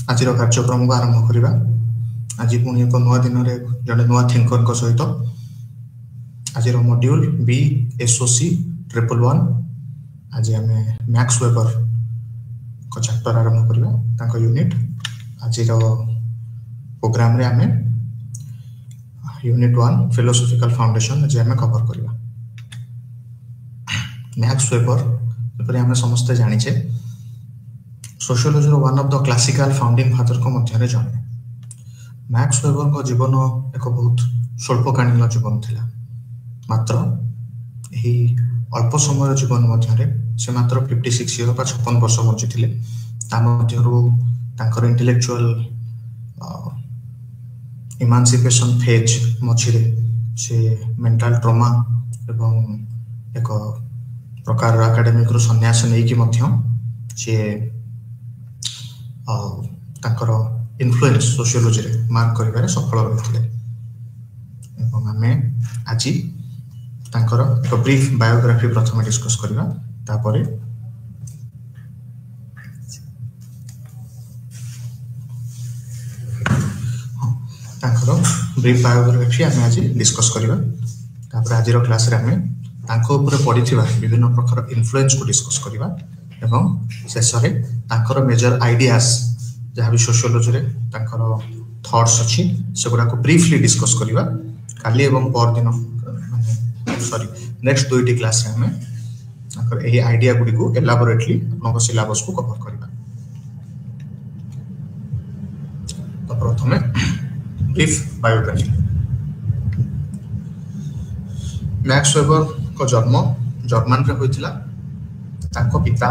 आज कार्यक्रम को आरंभ करवा। आज पुणी एक नुआ दिन में जड़े नुआ थिंकर सहित आज मॉड्यूल बी एसओसी 111 आज आम मैक्स वेबर को चैप्टर आरंभ करवा यूनिट। आज प्रोग्राम रे आम यूनिट 1 फिलोसॉफिकल फाउंडेशन आज आम कवर करवा। मैक्स वेबर जपरी आम समस्ते जानिछे sociology one of the classical founding father को मध्य जड़े। मैक्स वेबर को जीवन एक बहुत स्वल्पकालीन जीवन थिला। मात्र यही अल्प समय जीवन मध्य से मात्र 56 ईयर 56 वर्ष बंचीथिले। तांकर इंटेलेक्चुअल इमानसिपेशन फेज मझिरे से मेंटल ट्रॉमा एवं एक प्रकार एकेडमिक रो सन्यास नहीं कि मध्य से तांकर इन्फ्लुएंस सोशियोलॉजी रे मार्क करिबारे सफल रहिथिले। एवं आमे आज तांकर एक ब्रीफ बायोग्राफी प्रथम डिस्कस करबा। तापरे तांकर ब्रीफ बायोग्राफी आमे आज डिस्कस करबा। तापर आज रो क्लास रे आमे तांको ऊपर पडिथिबा विभिन्न प्रकार इन्फ्लुएंस को डिस्कस करबा एवं शेष रे तांकर मेजर आइडियाज जहाँ भी सोशियोलॉजी रे तांकर थॉट्स अछि सेगुडा को ब्रीफली डिस्कस करबा। काली एवं पर दिन सॉरी नेक्स्ट दुईटी क्लास रे हमें तांकर एही आइडिया गुडी को एलाबोरेटली आपन सिलेबस को कवर करबा। तो प्रथमे ब्रीफ बायोग्राफी। मैक्स वेबर को जन्म जर्मन रे होइतिला। तांको पिता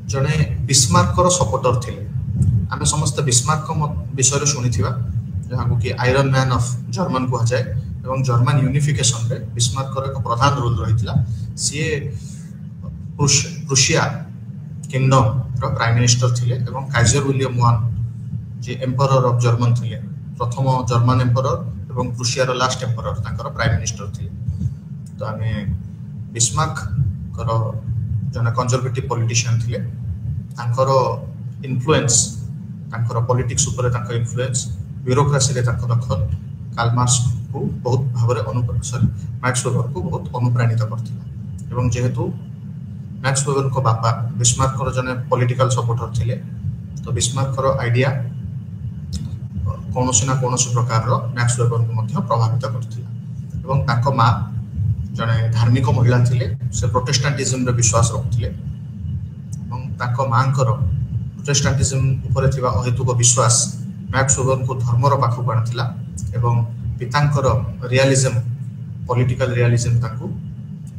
जने बिस्मार्कर सपोर्टर थिले। आमे समस्त बिस्मार्क विषय शुणिथिबा जहाँ को कि आयरन मैन ऑफ जर्मन को जाए एवं जर्मन यूनिफिकेशन रे बिस्मार्कर एक प्रधान रोल रहितला। सी प्रुशिया किंगडम रो प्राइम मिनिस्टर थिले एवं Kaizer William one J emperor of German थिले। प्रथम जर्मन एम्परर एवं प्रुशिया रो लास्ट एम्परर तांकर प्राइम मिनिस्टर थिले। तो आमे बिस्मार्क करो जने कंजर्वेटिव पॉलिटिशियन थिले। तांकर इन्फ्लुएंस तांकर पॉलिटिक्स ऊपर तांकर इन्फ्लुएंस ब्यूरोक्रेसी रे तांकर दखल कार्ल मार्क्स को बहुत भाबरे मैक्स वेबर को बहुत अनुप्राणित करथिला। एवं जेहेतु मैक्स वेबर को बापा बिस्मार्कर जने पॉलिटिकल सपोर्टर थिले तो बिस्मार्कर आइडिया कोनोसी ना कोनोसी प्रकार रो मैक्स वेबर को मध्य प्रभावित करथिला। एवं तांको मां जने धार्मिक महिला थिले। से प्रोटेस्टेंटिज्म रे विश्वास रखुथिले एवं तांको मांकर प्रोटेस्टेंटिज्म ऊपर थिबा अहेतुक विश्वास मैक्स वेबर को धर्मर पाखु आणथिला। एवं पितांकर रियलिज्म पॉलिटिकल रियलिज्म तांको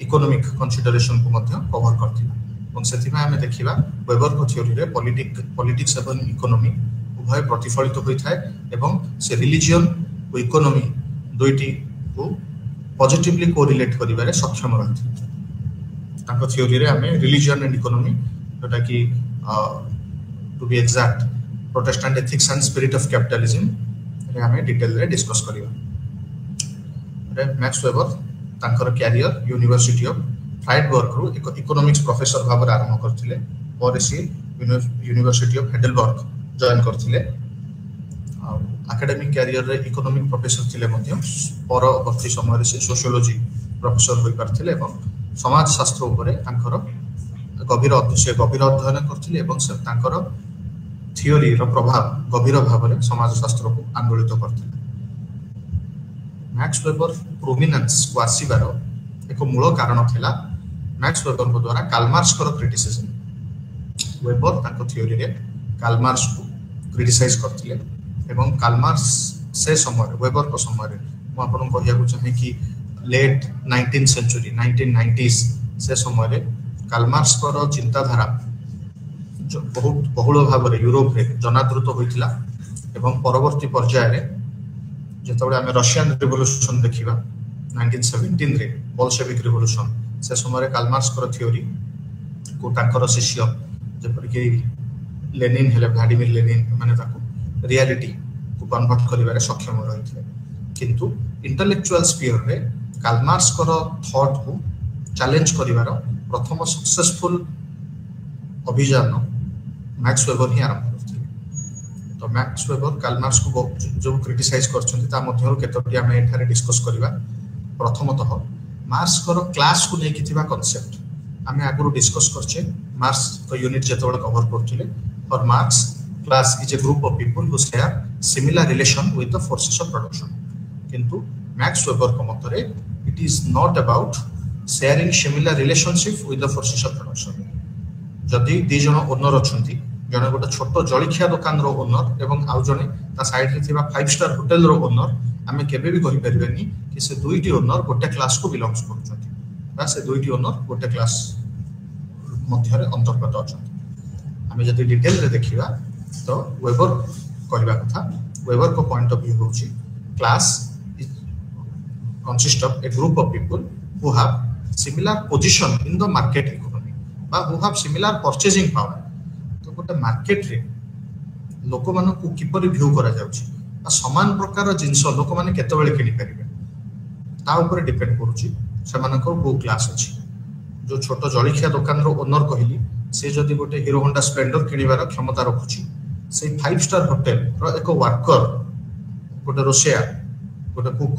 इकोनॉमिक कंसीडरेशन को मध्य कवर करथिला। एवं सेथिबा हमें देखिबा वेबर को थ्योरी रे पॉलिटिक्स एवं इकोनॉमी उभय प्रतिफलित होई थाए एवं से रिलीजन और इकोनॉमी दुईटी को पॉजिटिवली कोरिलेट करिबारे सक्षम रहथि। तांको थ्योरी रे हमें रिलीजन एंड इकोनॉमी जोटा कि to be exact Protestant ethics and spirit of capitalism रे हमें डिटेल रे डिस्कस करिबा। रे मैक्स वेबर तांकर कैरियर यूनिवर्सिटी ऑफ फ्राइडबर्ग रो एक इकोनॉमिक्स प्रोफेसर भाବରେ आरंभ करथिले। और से यूनिवर्सिटी ऑफ हेडेलबर्ग जॉइन करथिले। एकेडमिक कैरियर रे इकोनॉमिक प्रोफेसर थिले मध्य परवर्ती समय से सोशियोलॉजी प्रोफेसर होई पारथिले एवं समाज शास्त्र ऊपर तांकर गभीर अध्ययन करथिले एवं से तांकर थ्योरी रो प्रभाव गभीर भाव में समाज शास्त्र को आंदोलित करथिले। मैक्स वेबर प्रोमिनेंस को आसीबार एक मूल कारण थिला मैक्स वेबर को द्वारा कार्ल मार्क्स को क्रिटिसिज्म। वेबर तांको थ्योरी रे कार्ल मार्क्स को क्रिटिसाइज करथिले एवं कार्ल मार्क्स से समय वेबर को समय मु आपन कहिया को चाहे कि लेट 19th सेंचुरी 1990s से समय रे कार्ल मार्क्स को चिंताधारा जो बहुत बहुल भाव में यूरोप रे जनादृत होइतिला। एवं परवर्ती पर्याय रे जेतबे हमें रशियन रिवोल्यूशन देखिबा 1917 रे बोल्शेविक रिवोल्यूशन से समय रे कार्ल मार्क्स को थ्योरी को तांकर शिष्य जेपर कि लेनिन हेले व्लादिमीर लेनिन माने ताको रियलिटी को कन्वर्ट करिबारे सक्षम रहिथिले। किंतु इंटेलेक्चुअल स्फीयर रे कार्ल मार्क्स को थॉट को चैलेंज करिबार प्रथम सक्सेसफुल अभियान मैक्स वेबर ही आरंभ करथिले। तो मैक्स वेबर कार्ल मार्क्स को जो क्रिटिसाइज करछन्ती ता मध्यरो केतोटी आमे एठारे डिस्कस करिवा। प्रथमतः मार्क्स को क्लास को नेकी थिबा कांसेप्ट आमे आगुरो डिस्कस करछे। मार्क्स को यूनिट जेतोबळे कवर करथिले for marks class is a group of people who share similar relation with the forces of production. किंतु मैक्स वेबर को मतरे it is not about sharing similar relationship with the forces of production. जदि दी जण owner अछंती जने गोटे छोट जलिखिया दुकान रो owner एवं आउ जने ता साइड रे थिबा 5 स्टार होटल रो ओनर आमे केबे भी कहि परबेनी कि से दुईटी ओनर गोटे क्लास को बिलोंग्स करछंती बा से दुईटी ओनर गोटे क्लास मध्य रे अंतर्गत अछंती। आमे जदि डिटेल रे देखिबा तो वेबर कहबा कथा वेबर को पॉइंट ऑफ व्यू होची class consist of a group of people who have similar position in the market economy बा who have similar purchasing power। तो गोटे मार्केट रे लोक मान को किपरि व्यू करा जाउची आ समान प्रकार जिंस लोक माने केते बेले किनि परिबे ता ऊपर डिपेंड करूची समान को को क्लास अछि। जो छोट जलिखिया दुकान रो ओनर कहली से जदी गोटे हीरो होंडा स्प्लेंडर किनिबार क्षमता रखुची से 5 स्टार होटल रो एक वर्कर गोटे रोसिया गोटे कुक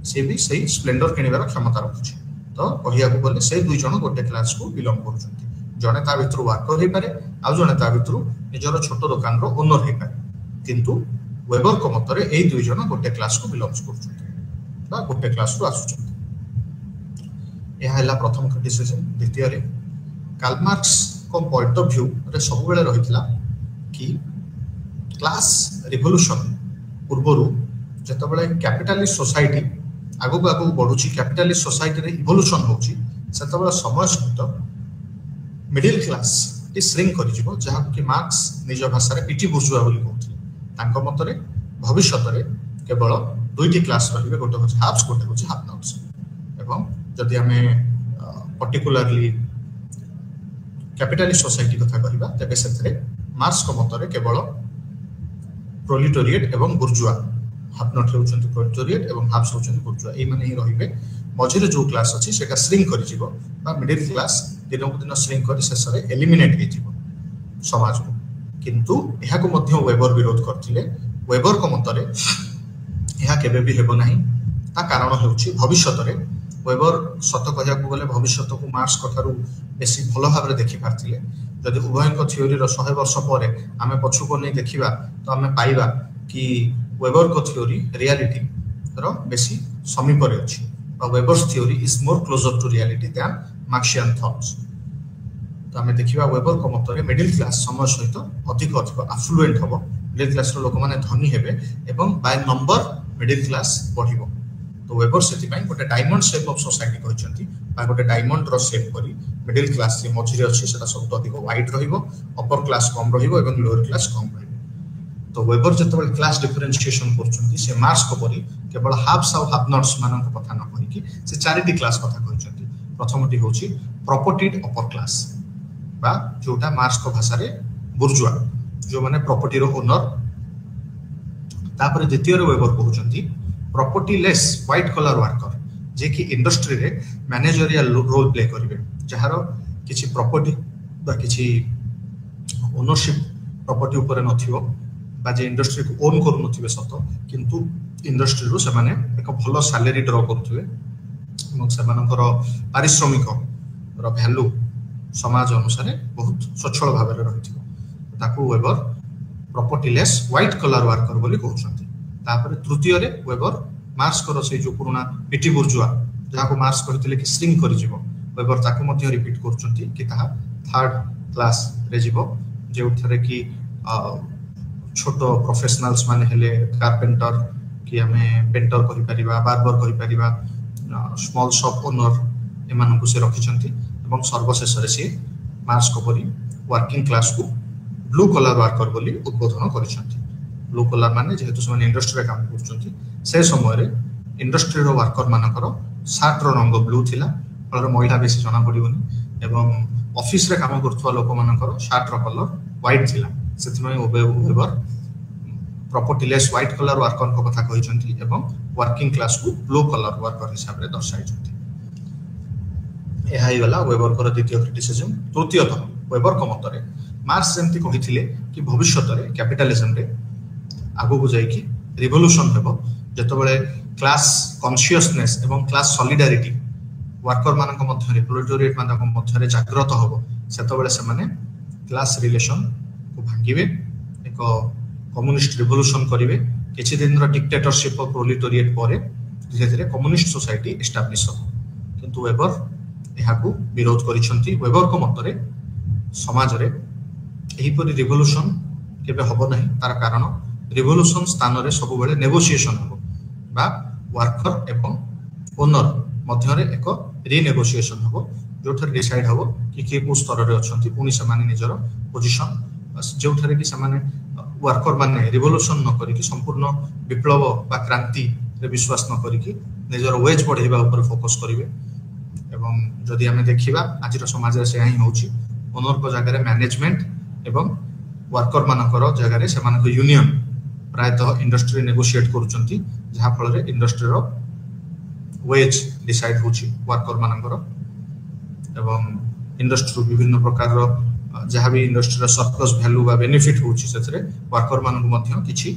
से भी सही स्प्लेंडर किनिबार क्षमता रखुची। तो कहिया को बोले से दुई जण गोटे क्लास को बिलोंग करछंती। जने ता भितरु वर्कर हे पारे आ जने ता भितरु निजर छोट दुकान रो ओनर हे पारे। किंतु वेबर को मतरे एई दुई जण गोटे क्लास को बिलोंग्स करछंती बा गोटे क्लास को आसुछंती। एहा हला प्रथम क्रिटिसिज्म। द्वितीय रे कार्ल मार्क्स को पॉइंट ऑफ व्यू रे सब बेले रहितला कि क्लास रिवोल्यूशन पूर्वरु जतबेले कैपिटलिस्ट सोसाइटी आगो आगो बढ़ुची कैपिटलिस्ट सोसाइटी रे इवोल्यूशन होची सेतबेले समय सहित मिडिल क्लास टी श्रिंक करि जिवो जहा कि मार्क्स निज भाषा रे पीटी बुर्जुआ बोली कहथि। तांको मतरे भविष्यत रे केवल दुईटी क्लास रहिबे गोटे होची हाफ्स गोटे होची हाफ नॉट्स। एवं जदि हमें पर्टिकुलरली कैपिटलिस्ट सोसाइटी कथा कहिबा तबे सेथरे मार्क्स को मतरे केवल प्रोलेटरिएट एवं बुर्जुआ हाफ नॉट होचंती प्रोलेटरिएट एवं हाफ्स होचंती बुर्जुआ ए माने ही रहिबे। मझिरे जो क्लास अछि सेका श्रिंक करि जिवो बा मिडिल क्लास दिनक दिन श्रिंक करि शेषरे एलिमिनेट हे जिवो समाज को। किंतु एहा को मध्य वेबर विरोध करथिले। वेबर को मतरे एहा केबे भी हेबो नाही। ता कारण हेउछि भविष्यत रे वेबर सत कहिया को बोले भविष्यत को मार्क्स कथारु बेसी भलो भाबरे देखि पारथिले। जदि उभय को थ्योरी रो 100 वर्ष परे आमे पछु को नै देखिबा तो आमे पाइबा कि वेबर को थ्योरी रियलिटी रो बेसी समीप रे अछि। Weber's theory is more closer to reality than Marxian thoughts. तो आमे देखिबा वेबर को मतरे मिडिल क्लास समय सहित अधिक अधिक अफ्लुएंट हबो। मिडिल क्लास रो लोक माने धनी हेबे एवं बाय नंबर मिडिल क्लास बढ़िबो। तो वेबर सेति पय गोटे डायमंड शेप ऑफ सोसाइटी कहचंती बा गोटे डायमंड रो शेप करी मिडिल क्लास जे मझिरे अछि सेटा सबतो अधिक वाइड रहिबो अपर क्लास कम रहिबो एवं लोअर क्लास कम रहिबो। तो वेबर जतबेले क्लास डिफरेंशिएशन करचंती से मार्क्स को परी केवल हाफ्स और हाफ नॉट्स मानन को कथा न कहि कि से चारिटी क्लास कथा कहचंती। प्रथमटी होची प्रॉपर्टीड अपर क्लास बा जोटा मार्क्स को भाषा रे बुर्जुआ जो माने प्रॉपर्टी रो ओनर। तापर द्वितीय रे वेबर कहचंती propertyless white collar worker जे कि इंडस्ट्री रे मैनेजरियल रोल प्ले करिवे जहार किछि प्रॉपर्टी बा किछि ओनरशिप प्रॉपर्टी ऊपर नथिबो बा जे इंडस्ट्री को ओन करू नथिबे सत किंतु इंडस्ट्री रो से माने एक भलो सैलरी ड्रॉ करथुवे এবং ସେମାନଙ୍କର ପାରିଶ୍ରମିକ ର ଭ୍ୟାଲୁ ସମାଜ ଅନୁସାରେ ବହୁତ ସଚ୍ଛଳ ଭାବରେ ରହିଥିବ। ତାକୁ Weber property less white collar worker ବୋଲି କହୁଛନ୍ତି। ତାପରେ ତୃତୀୟରେ ୱେବର ମାର୍କ୍ସଙ୍କର ସେଇ ଯୋଉ ପୁରୁଣା ପିଟି ବୁର୍ଜୁଆ ଯାହାକୁ ମାର୍କ୍ସ କହିଥିଲେ କି ଶ୍ରିଙ୍କ୍ କରିଯିବ ୱେବର ତାକୁ ମଧ୍ୟ ରିପିଟ୍ କରୁଛନ୍ତି କି ତାହା ଥାର୍ଡ କ୍ଲାସ ରେ ଯିବ ଯେଉଁଠାରେ କି छोट प्रोफेशनल्स माने हेले कारपेंटर कि आमे पेंटर कहि परिबा बार्बर कहि परिबा स्मॉल शॉप ओनर एमानकु से रखिचंती एवं सर्वशेष रे से मार्क्स को परी वर्किंग क्लास को ब्लू कलर वर्कर बोली उद्बोधन करिसंती। ब्लू कलर माने जेहेतु से इंडस्ट्री रे काम करचंती से समय रे इंडस्ट्री रो वर्कर मानकर शर्ट रो रंग ब्लू थिला फल महिला बेसी जना पड़िबनी एवं ऑफिस रे काम करथवा लोक मानकर शर्ट रो कलर व्हाइट थिला सेथिमै Weber propertyless white collar worker को कथा कहिसंती एवं वर्किंग क्लास को ब्लू कलर वर्कर हिसाब रे दर्शाइसंती। एहाई वाला वेबर को द्वितीय क्रिटिसिज्म। तृतीयतः वेबर को मतरे मार्क्स जेमती कहिथिले कि भविष्यत रे कैपिटलिज्म रे आगो को जाई कि रिवोल्यूशन हेबो जतबेले क्लास कॉन्शियसनेस एवं क्लास सॉलिडारिटी वर्कर मानक मध्य रे प्रोलेटारिएट मानक मध्य रे जागृत होबो सेतबेले से माने क्लास रिलेशन को भांगिबे एक कम्युनिस्ट रिवोल्यूशन करिवे किछि दिन रो डिक्टेटरशिप ऑफ प्रोलेटारिएट परे धीरे धीरे कम्युनिस्ट सोसाइटी एस्टाब्लिश हो किंतु वेबर यहाँ को विरोध करिसंती वेबर को मतरे समाज रे एही परि रिवोल्यूशन केबे हबो नाही तार कारण रिवोल्यूशन स्थान रे सब बेले नेगोशिएशन हबो बा वर्कर एवं ओनर मध्य रे एक रीनेगोशिएशन हबो जोठर डिसाइड हबो कि को स्तर रे अछंती पुनी से माने निजर पोजीशन जोठरे कि से माने वर्कर माने रिवोल्यूशन न करी कि संपूर्ण विप्लव बा क्रांति रे विश्वास न करी कि निजर वेज बढ़ेबा ऊपर फोकस करिवे एवं जदि हमें देखिबा आजिर समाज रे से ही होउची ओनर को जगह रे मैनेजमेंट एवं वर्कर मानकर जगह रे से मानक यूनियन प्रायतः इंडस्ट्री नेगोशिएट करूचंती जहा फल रे इंडस्ट्री रो वेज डिसाइड होची वर्कर मानकर एवं इंडस्ट्री विभिन्न प्रकार रो जहा भी इंडस्ट्री रो सरप्लस वैल्यू बा बेनिफिट होची सेतरे वर्कर मानक मध्य किछि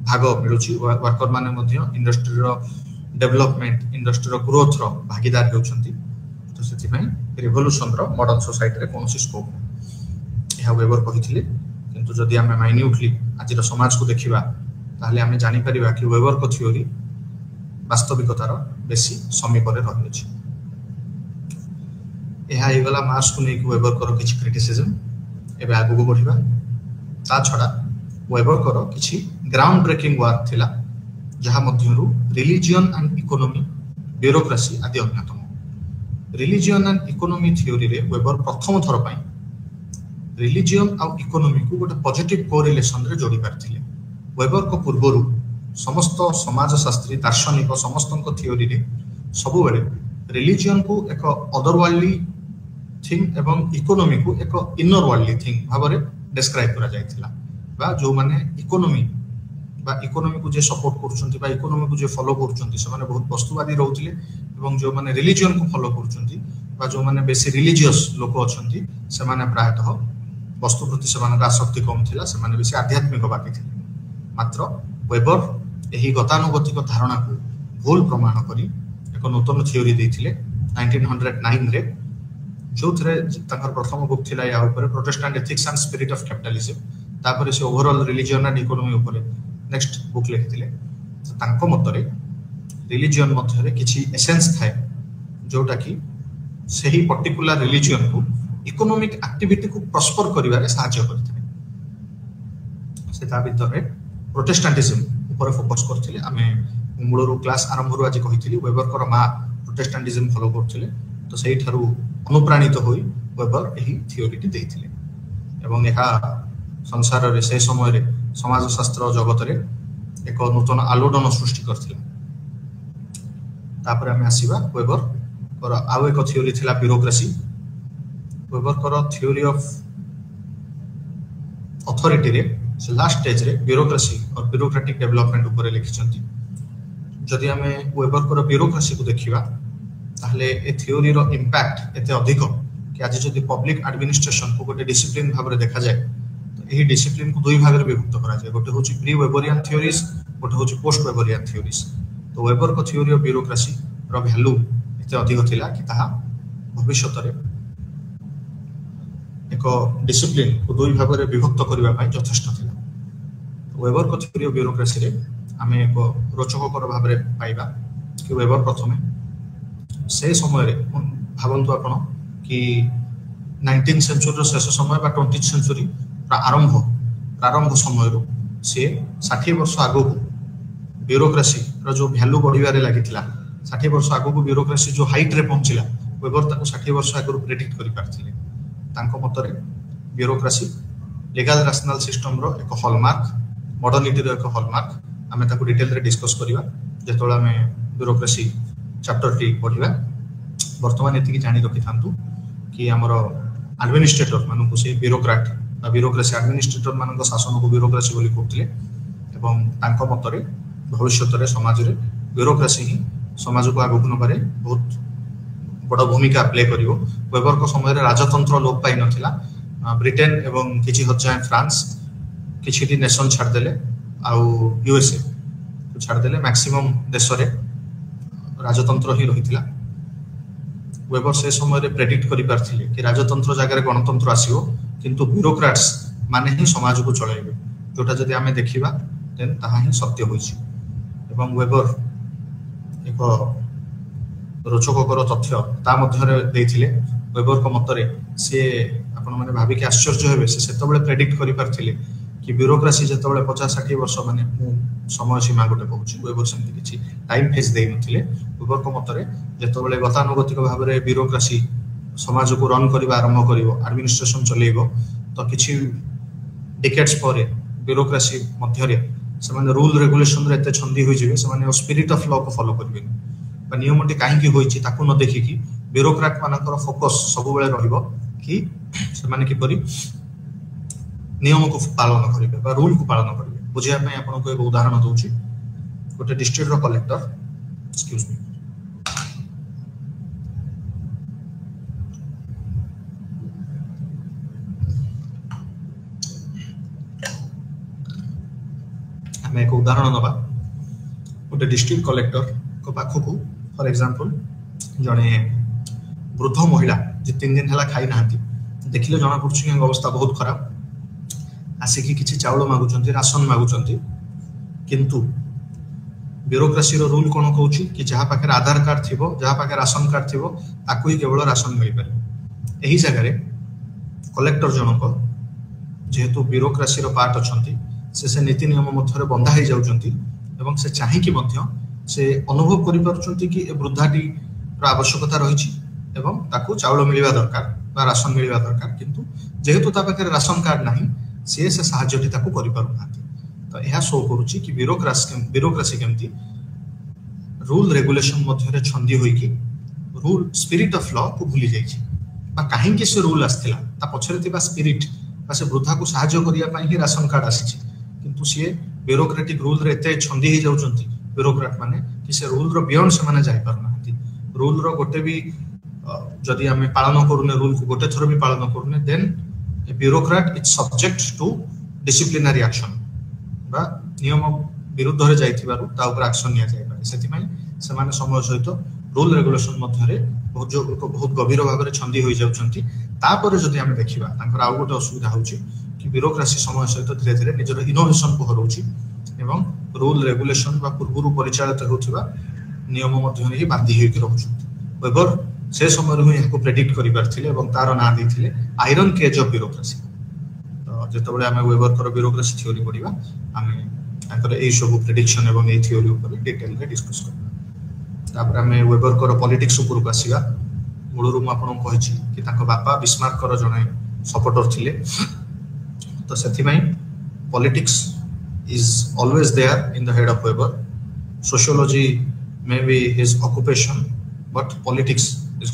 भाग मिलुची वर्कर माने मध्य इंडस्ट्री रो डेवलपमेंट इंडस्ट्री रो ग्रोथ रो भागीदार होउचंती तो सेति पई रिवोल्यूशन रो मॉडर्न सोसाइटी रे कोनोसी स्कोप एहा वेबर कहिथिले किंतु जदि हमें माइन्यूटली आजिर समाज को देखिबा ताहले हमें जानि परिबा कि वेबर को थ्योरी वास्तविकतार बेसी समीप रे रहि अछि एहा एगला मार्क्स को नै कि वेबर करो किछि क्रिटिसिज्म एबे आगु को बढ़िबा ता छडा वेबर करो किछि ग्राउंड ब्रेकिंग वर्क थिला जहा मध्यरु रिलीजियन एंड इकोनॉमी ब्यूरोक्रेसी आदि अन्यतम रिलीजियन एंड इकोनॉमी थ्योरी रे वेबर प्रथम थर पई रिलीजियन आ इकोनॉमी को गोटे पॉजिटिव कोरिलेशन रे जोड़ी करथिले वेबर को पूर्वरु समस्त समाजशास्त्री दार्शनिक समस्त थ्योरी रे सब बेले रिलीजियन को एक अदरवर्ल्डली थिंग एवं इकोनॉमी को एक इनर वर्ल्डली थिंग भाबरे डिस्क्राइब करा जायतिला बा जो माने इकोनॉमी बा इकोनॉमी को जे सपोर्ट करछंती बा इकोनॉमी को जे फॉलो करछंती से माने बहुत वस्तुवादी रहउतिले एवं जो माने रिलीजियन को फॉलो करछंती बा जो माने बेसी रिलीजियस लोक अछंती से माने प्रायतः वस्तु प्रति से मानक आसक्ति कम थिला से माने बेसी आध्यात्मिक बाकी थिले मात्र वेबर एही गतानुगतिक धारणा को भूल प्रमाण करी एक नूतन थ्योरी देथिले 1909 रे जो थरे तंकर प्रथम बुक थिला या ऊपर Protestant ethics and spirit of capitalism तापर से ओवरऑल रिलीजियन एंड इकोनॉमी ऊपर नेक्स्ट बुक लिखिथिले तांको मतरे रिलीजियन मध्य रे किछि एसेंस थाए जोटा कि सही पर्टिकुलर रिलीजियन को इकोनॉमिक एक्टिविटी को प्रॉस्पर करिवारे सहायता करथिले सेता भीतर रे प्रोटेस्टेंटिज्म ऊपर फोकस करथिले हमें मूलरो क्लास आरंभ रु आज कहिथिली वेबर कर मा प्रोटेस्टेंटिज्म फॉलो करथिले तो सही थारु अनुप्राणित होई वेबर एही थ्योरीटी देथिले एवं एहा संसार रे से समय रे समाज शास्त्र जगत रे एक नूतन आलोडन सृष्टि करथिले तापर हमें आसीबा वेबर कर आउ एक थ्योरी थिला ब्यूरोक्रेसी वेबर कर थ्योरी ऑफ अथॉरिटी रे से लास्ट स्टेज रे ब्यूरोक्रेसी और ब्यूरोक्रेटिक डेवलपमेंट ऊपर लिखिसंती जदि हमें वेबर कर ब्यूरोक्रेसी को देखिबा ताहले ए थ्योरी रो इंपैक्ट एते अधिक कि आज जदि पब्लिक एडमिनिस्ट्रेशन को गोटे डिसिप्लिन भाव रे देखा जाय तो एही डिसिप्लिन को दुई भाग रे विभक्त करा जाय गोटे होची प्री वेबरियन थ्योरीज गोटे होची पोस्ट वेबरियन थ्योरीज तो वेबर को थ्योरी ऑफ ब्यूरोक्रेसी रो वैल्यू एते अधिक थिला कि ताहा भविष्यत रे एक डिसिप्लिन को दुई भाग रे विभक्त करबा पई यथेष्ट थिला वेबर को थ्योरी ऑफ ब्यूरोक्रेसी रे हमें एक रोचककर भाव रे पाइबा कि वेबर प्रथमे से समय रे भावंतु आपण कि 19th सेंचुरी रो शेष समय बा 20th सेंचुरी प्रारंभ समय रो से 60 वर्ष आगो को ब्यूरोक्रेसी रो जो वैल्यू बढ़िबारे लागितला 60 वर्ष आगो को ब्यूरोक्रेसी जो हाइट रे पहुंचिला वेबर ताको 60 वर्ष आगो प्रेडिक्ट करि पारथिले तांको मतरे ब्यूरोक्रेसी लीगल रैशनल सिस्टम रो एक हॉलमार्क मॉडर्निटी रो एक हॉलमार्क हमें ताको डिटेल रे डिस्कस करिवा जेतोला हमें ब्यूरोक्रेसी चैप्टर टी पढिबा वर्तमान एति की जानि रखि थांतु कि हमर एडमिनिस्ट्रेटर मानन को से ब्यूरोक्रेट बा ब्यूरोक्रेसी एडमिनिस्ट्रेटर मानन को शासन को ब्यूरोक्रेसी बोली कहथिले एवं तांको मतरे भविष्यत रे समाज रे ब्यूरोक्रेसी ही समाज को आगु नबारे बहुत बड़ भूमिका प्ले करिवो वेबर को समय रे राजतंत्र लोप पाई नथिला ब्रिटेन एवं किछि हजाए फ्रांस किछि टी नेशन छाड़ देले आउ यूएसए को छाड़ देले मैक्सिमम देश रे राजतंत्र ही रहितला। वेबर से समय रे प्रेडिक्ट करि पारथिले कि राजतंत्र जगह गणतंत्र आसीओ किंतु ब्यूरोक्रेट्स माने ही समाज को चलाइबे जोटा जदि आमे देखिबा देन ताहा ही सत्य होइछि। एवं वेबर एक रोचककर तथ्य ता मध्यरे देथिले। वेबर को मतरे से आपण माने भाबी के आश्चर्य हेबे से सेतबेले प्रेडिक्ट करि पारथिले कि ब्यूरोक्रेसी जेतबेले 50-60 वर्ष माने समय सीमा गोटे कहूछि वेबर सेमति किछि टाइम फेज देइ नथिले। वेबर को मतरे जेतबेले गतानुगतिक भाव रे ब्यूरोक्रेसी समाज को रन करिबा आरंभ करिवो एडमिनिस्ट्रेशन चलेइबो तो किछि डिकेड्स परे ब्यूरोक्रेसी मध्यरे से माने रूल रेगुलेशन रे एते छंदी होई जिवे से माने स्पिरिट ऑफ लॉ को फॉलो करबे बा नियमटी काहे की होईछि ताकू न देखि कि ब्यूरोक्रेट मानकर फोकस सब बेले रहइबो कि से माने किपरि नियम को पालन करिवे बा रूल को पालन करिवे। बुझिया पय आपन को एक उदाहरण दोछि। गोटे डिस्ट्रिक्ट रो कलेक्टर एक्सक्यूज मी हमें एक उदाहरण नबा। गोटे डिस्ट्रिक्ट कलेक्टर को पाखो को फॉर एग्जांपल जने वृद्ध महिला जे 3 दिन हला खाई नाहंती देखिले जणा पड़छ कि अवस्था बहुत खराब आसिकी किछि चावल मागुचंती राशन मागुचंती किंतु ब्यूरोक्रेसी रो रूल कोन कहउछि कि जहा पाखे आधार कार्ड थिबो जहा पाखे राशन कार्ड थिबो ताकू ही केवल राशन मिल पारे। एही जगह रे कलेक्टर जनक जेहेतु ब्यूरोक्रेसी रो पार्ट अछंती से नीति नियम मध्यरे बंधा ही जाउचंती एवं से चाहि कि मध्य से अनुभव करि पारुचंती कि ए वृद्धाटी रो आवश्यकता रहिछि एवं ताकू चावल मिलिबा दरकार बा राशन मिलिबा दरकार किंतु जेहेतु ता पाखे राशन कार्ड नाही से साहाय्यटी ताकू करि पारु नाथि। तो यह शो करूछि कि ब्यूरोक्रेसी केमती रूल रेगुलेशन मध्यरे छंदी होई कि रूल स्पिरिट ऑफ लॉ को भूली जाइछि बा काहे कि से रूल आस्थिला ता पछरे थिबा स्पिरिट बा से वृद्धा को सहाय्य करिया पई ही राशन कार्ड आसीछि किंतु से ब्यूरोक्रेटिक रूल रे एते छंदी ही जाउचंती ब्यूरोक्रेट माने कि से रूल रो बियॉन्ड से माने जाई पारु नाथि। रूल रो गोटे भी जदि हमें पालन करूने रूल को गोटे थरो भी पालन करूने then a bureaucrat is subject to disciplinary action बा नियम विरुद्ध रे जाइथिबारु ता ऊपर एक्शन निया जाय पारे। सेति पई से माने समय सहित रूल रेगुलेशन मध्य रे बहुत गभीर भाव रे छंदी होई जाउचंती। तापर जदि हम देखिबा तांकर आउ गोटे असुविधा होउची कि ब्यूरोक्रेसी समय सहित धीरे धीरे निजर इनोवेशन को हरउची एवं रूल रेगुलेशन बा पूर्वरु परिचालित होउथिबा नियम मध्य रे बांधी होई के रहउचंती। वेबर से समय रे यहां को प्रेडिक्ट करि पारथिले एवं तार ना दैथिले आयरन केज ऑफ ब्यूरोक्रेसी। तो जेतबेले हमें वेबर कर ब्यूरोक्रेसी थ्योरी पढिबा हमें तांकर ए सब प्रेडिक्शन एवं ए थ्योरी ऊपर डिटेल रे डिस्कस करबा। तापर हमें वेबर कर पॉलिटिक्स ऊपर को आसीबा। मूलरू म आपन कहिछि कि ताको बापा बिस्मार्क कर जने सपोर्टर थिले तो सेथि पई politics is always there in the head of Weber. Sociology may be his occupation but politics is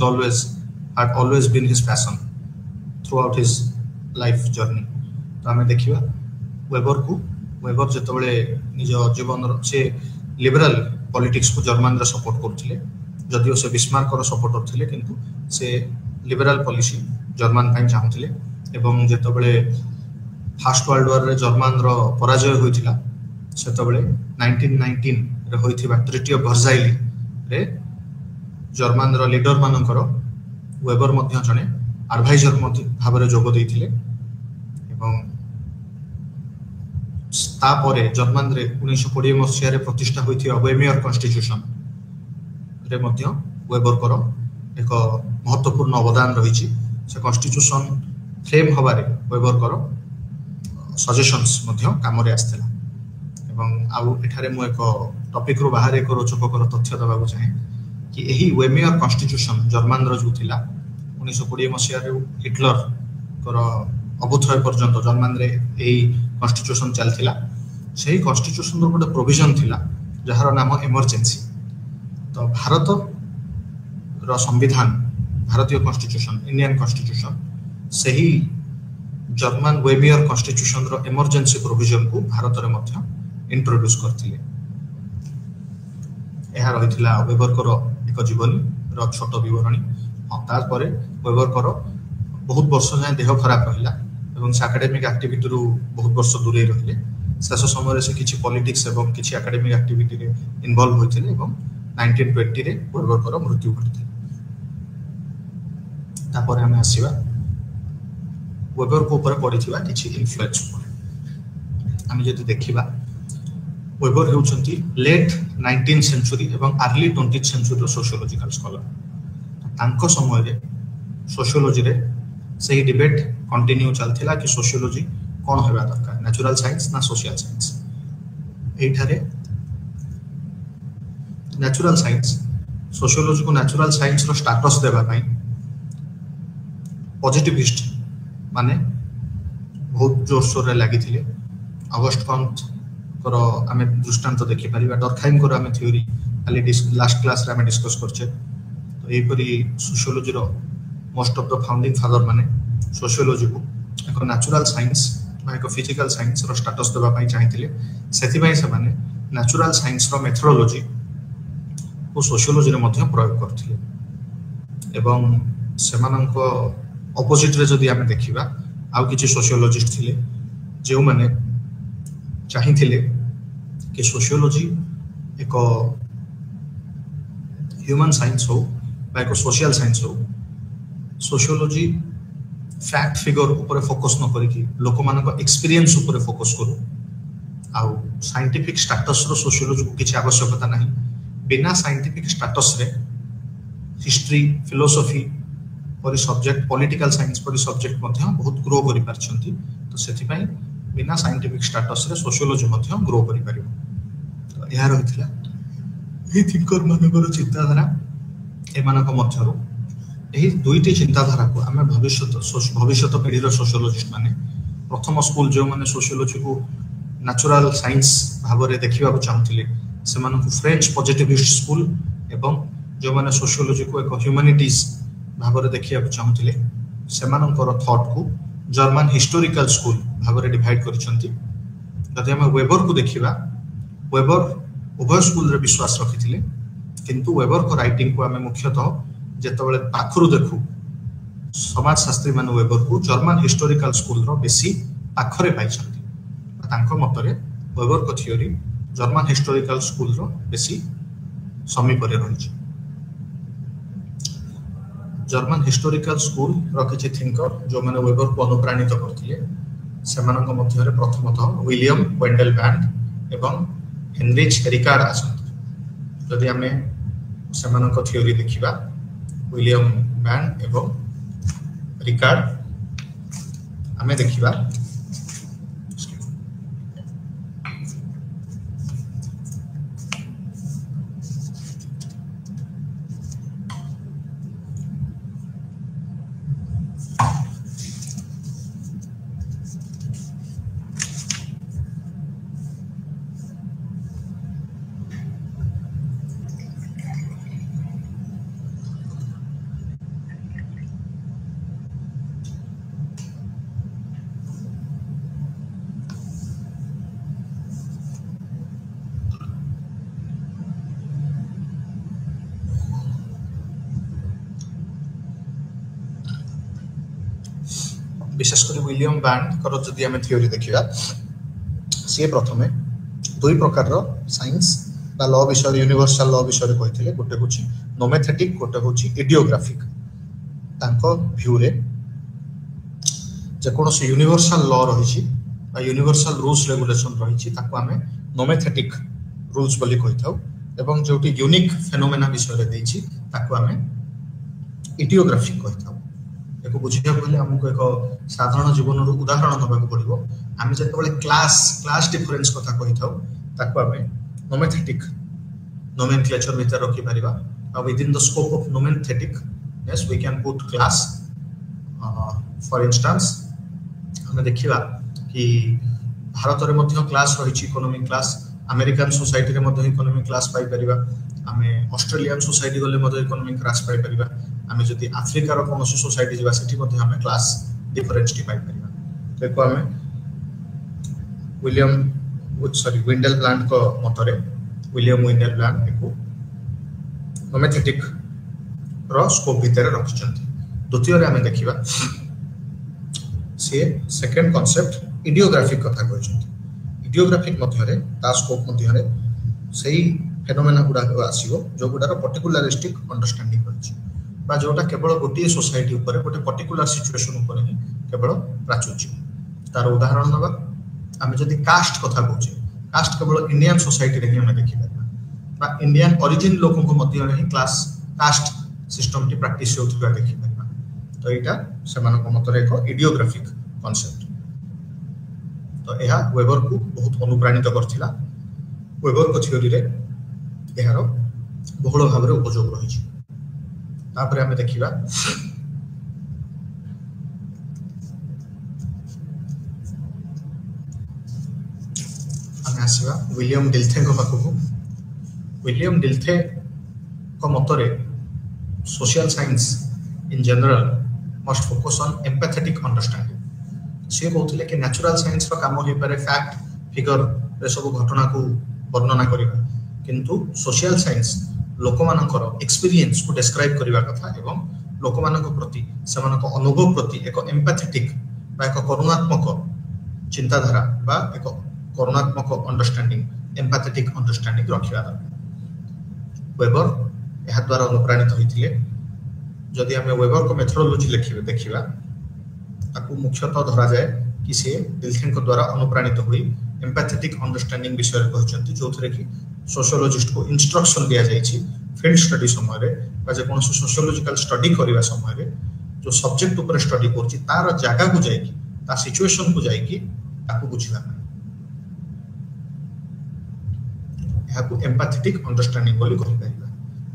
had always been his passion throughout his life journey। तो हमें देखिबा वेबर जेतबेले निज जीवन से लिबरल पॉलिटिक्स को जर्मन रे सपोर्ट करथिले जदियो से बिस्मार्क रो सपोर्टर थिले किंतु से लिबरल पॉलिसी जर्मन पई चाहुथिले एवं जेतबेले फर्स्ट वर्ल्ड वॉर रे जर्मन रो पराजय होइथिला सेतबेले 1919 रे होइथिबा ट्रीटी ऑफ वर्साइली रे जर्मन रो लीडर मानकर वेबर मध्य जने एडवाइजर मध्य भाव रे जोग दैथिले एवं तापरे जर्मन रे 1920 मसिया रे प्रतिष्ठा होइथिया वेमियर कॉन्स्टिट्यूशन रे मध्य वेबर कर एक महत्वपूर्ण अवदान रहिछि। से कॉन्स्टिट्यूशन फ्रेम हबारे वेबर कर सजेशंस मध्य काम रे आस्थिला एवं आउ एठारे मु एक टॉपिक रो बाहर एक रोचककर तथ्य दबाबो चाहे कि यही वेमियर कॉन्स्टिट्यूशन जर्मन रो जो थिला 1920 मसिया रे हिटलर कर अबुथय पर्यंत जर्मन रे एही कॉन्स्टिट्यूशन चलथिला। सेही कॉन्स्टिट्यूशन रो गोटे प्रोविजन थिला जहार नाम इमरजेंसी। तो भारत रो संविधान भारतीय कॉन्स्टिट्यूशन इंडियन कॉन्स्टिट्यूशन सेही जर्मन वेमियर कॉन्स्टिट्यूशन रो इमरजेंसी प्रोविजन को भारत रे मध्य इंट्रोड्यूस करथिले। एहा रहिथिला वेबर कर एक जीवनी रो छोट विवरणी। तार परे वेबर कर बहुत वर्ष जाय देह खराब रहिला এবং সে একাডেমিক আক্টিভিটি রু বহুত বর্ষ দূরে রহিলে शेष समय से किसी पॉलिटिक्स एवं किसी एकेडमिक एक्टिविटी रे इन्वॉल्व होते एवं 1920 रे वेबर मृत्यु घटी तापर हम आसीबा वेबर को ऊपर पड़िथिबा किछि इन्फ्लुएंस हम जदि देखिबा वेबर हेउचंती लेट 19th सेंचुरी एवं अर्ली 20th सेंचुरी रो सोशियोलॉजिकल स्कॉलर तांको समय रे सोशियोलॉजी रे सही डिबेट कंटिन्यू चलथिला कि सोशियोलॉजी कौन होगा दरकार नेचुरल साइंस ना सोशल साइंस एठारे नेचुरल साइंस सोशियोलॉजी को नेचुरल साइंस रो स्टेटस देबा पई पॉजिटिविस्ट माने बहुत जोर शोर रे लागि थिले ऑगस्ट कंत करो हमें दृष्टांत देखि परिबा डरखाइम करो हमें थ्योरी खाली लास्ट क्लास रे हमें डिस्कस करछे तो ए परी सोशियोलॉजी रो most of the founding father माने सोशियोलॉजी को एक नेचुरल साइंस एक फिजिकल साइंस रो स्टेटस देबा पई चाहिथिले सेति पई से माने नेचुरल साइंस रो मेथोडोलॉजी को सोशियोलॉजी रे मध्ये प्रयोग करथिले एवं सेमाननको ऑपोजिट रे जदि हमें देखिबा आउ किछि सोशियोलॉजिस्ट थिले जे माने चाहिथिले कि सोशियोलॉजी एक ह्यूमन साइंस हो बा एक सोशल साइंस हो सोशियोलॉजी फैक्ट फिगर ऊपर फोकस न करिकी लोक मानक एक्सपीरियंस ऊपर फोकस करू आउ साइंटिफिक स्टेटस रो सोशियोलॉजी को किछि आवश्यकता नहीं बिना साइंटिफिक स्टेटस रे हिस्ट्री फिलोसॉफी परि सब्जेक्ट पॉलिटिकल साइंस परि सब्जेक्ट मध्ये बहुत ग्रो करि परछंती तो सेति पई बिना साइंटिफिक स्टेटस रे सोशियोलॉजी मध्ये ग्रो करि परिबो तो या रहितला ए थिंकर मानकर चिंताधारा ए मानक मध्यरो यही दुईटी चिंताधारा को आम भविष्य पीढ़ी सोशियोलॉजिस्ट माने प्रथम स्कूल जो माने सोशियोलॉजी को नेचुरल साइंस भाव में देखा चाहूले से फ्रेंच पॉजिटिविस्ट स्कूल एवं जो माने सोशियोलॉजी को एक ह्यूमैनिटीज भाव में देखा चाहूले से थॉट को जर्मन हिस्टोरिकल स्कूल भाव में डिवाइड करछंती जदि हम वेबर को देखिबा वेबर उभय स्कूल रे विश्वास रखिथिले किंतु वेबर को राइटिंग को आम मुख्यतः जेतबेले पाखरु देखु समाजशास्त्री मान वेबर को जर्मन हिस्टोरिकल स्कूल रो बेसी पाखरे पाइछंती तांको मतरे वेबर को थ्योरी जर्मन हिस्टोरिकल स्कूल रो बेसी समीपरे रहिछ जर्मन हिस्टोरिकल स्कूल रो किछि थिंकर जो माने वेबर को अनुप्राणित करथिले सेमानक मध्यरे प्रथमतः विलियम वेंडल बैंड एवं हेनरिच रिकार्ड आछंती जदि हमें सेमानक थ्योरी देखिबा विलियम बैंड एवं रिकार्ड हमें देखिबा विशेषकर विलियम बैंड कर जदि आम थ्योरी देखा सी प्रथमे दुई प्रकार साइंस बा लॉ विषय यूनिवर्सल लॉ विषय कहते गोटे हूँ नोमेथेटिक गोटे हूँ इडियोग्राफिक भ्यू रे जेकोसी यूनिवर्सल लॉ रही यूनिवर्सल रूल्स रेगुलेशन रही आम नोमेथेटिक रूल्स बोली कही था एवं जो यूनिक फेनोमेना विषय देछि ताको आम इडियोग्राफिक कही था एक बुझिया गले हमको एक साधारण जीवन उदाहरण नबाक पड़ो आम जो क्लास डिफरेंस कथा कही था ताको आम नोमेथेटिक नोमेनक्लेचर भीतर रखि परिबा within the scope of nomothetic yes we can put class for instance हमें देखिबा कि भारत रे मध्य क्लास रही इकोनॉमिक क्लास अमेरिकन सोसाइटी रे मध्य इकोनॉमिक क्लास पाई परिबा आमे ऑस्ट्रेलियन सोसाइटी गले मध्य इकोनॉमिक क्लास पाई परिबा आमे जति अफ्रीका रो कोनोसी सोसाइटी जिबा सेठी मध्य हमें क्लास डिफरेंस टी पाई परिबा देखो हमें विंडल प्लांट को मतरे विलियम विंडल प्लांट एको नोमेथेटिक रो स्कोप भीतर रखिछंती द्वितीय रे हमें देखिबा सी सेकेंड कॉन्सेप्ट इडियोग्राफिक कथा कहते इडियोग्राफिक मध्य स्कोप मध्य से फेनोमेना गुड़ा आसो जो गुड़ार पर्टिकुलारिस्टिक अंडरस्टैंडिंग रही जोटा केवल गोटे सोसाइटी उपर गोटे पर्टिकुलर सिचुएशन उपर ही केवल प्राचुर्य तार उदाहरण नवा आम जदि कास्ट कथा कहचे कास्ट केवल इंडियन सोसाइटी रे ही हम देखि परबा इंडियन ओरिजिन लोकों को मध्य ही क्लास कास्ट सिस्टम टी प्रैक्टिस होतबा देखि परबा तो एटा सेमानक मतरे एक इडियोग्राफिक कांसेप्ट तो यह वेबर को बहुत अनुप्राणित करथिला वेबर को थ्योरी रे यार बहुल भाव में उपयोग रही तापर आम देखा आम आसवा विलियम डिल्थे पाखक विलियम डिल्थे को मतरे social science in general must focus on empathetic understanding सी कहते कि नेचुरल साइंस काम हो पारे फैक्ट फिगर रे सब घटना को वर्णना करबा किंतु सोशल साइंस लोक मानकर एक्सपीरियंस को डिस्क्राइब करबा कथा एवं लोक मानक प्रति सेमानक अनुभव प्रति एक एम्पैथेटिक बा एक करुणात्मक चिंताधारा बा एक करुणात्मक अंडरस्टैंडिंग एम्पैथेटिक अंडरस्टैंडिंग रखिबा वेबर यह द्वारा अनुप्राणित होइथिले जदि हमें वेबर को मेथोडोलॉजी देखिबा ताकू मुख्यतः धरा जाए कि से डिल्थे द्वारा अनुप्राणित हुई एम्पैथेटिक अंडरस्टैंडिंग विषय कहते जो थे कि सोशियोलॉजिस्ट को इंस्ट्रक्शन दिया जाइए फील्ड स्टडी समय कौन सोशियोलॉजिकल स्टडी करने समय जो सब्जेक्ट उपर स्टडी कर तार जगह को जाकि सिचुएशन को जाकि बुझा एम्पैथेटिक अंडरस्टैंडिंग बोली कहि परिबा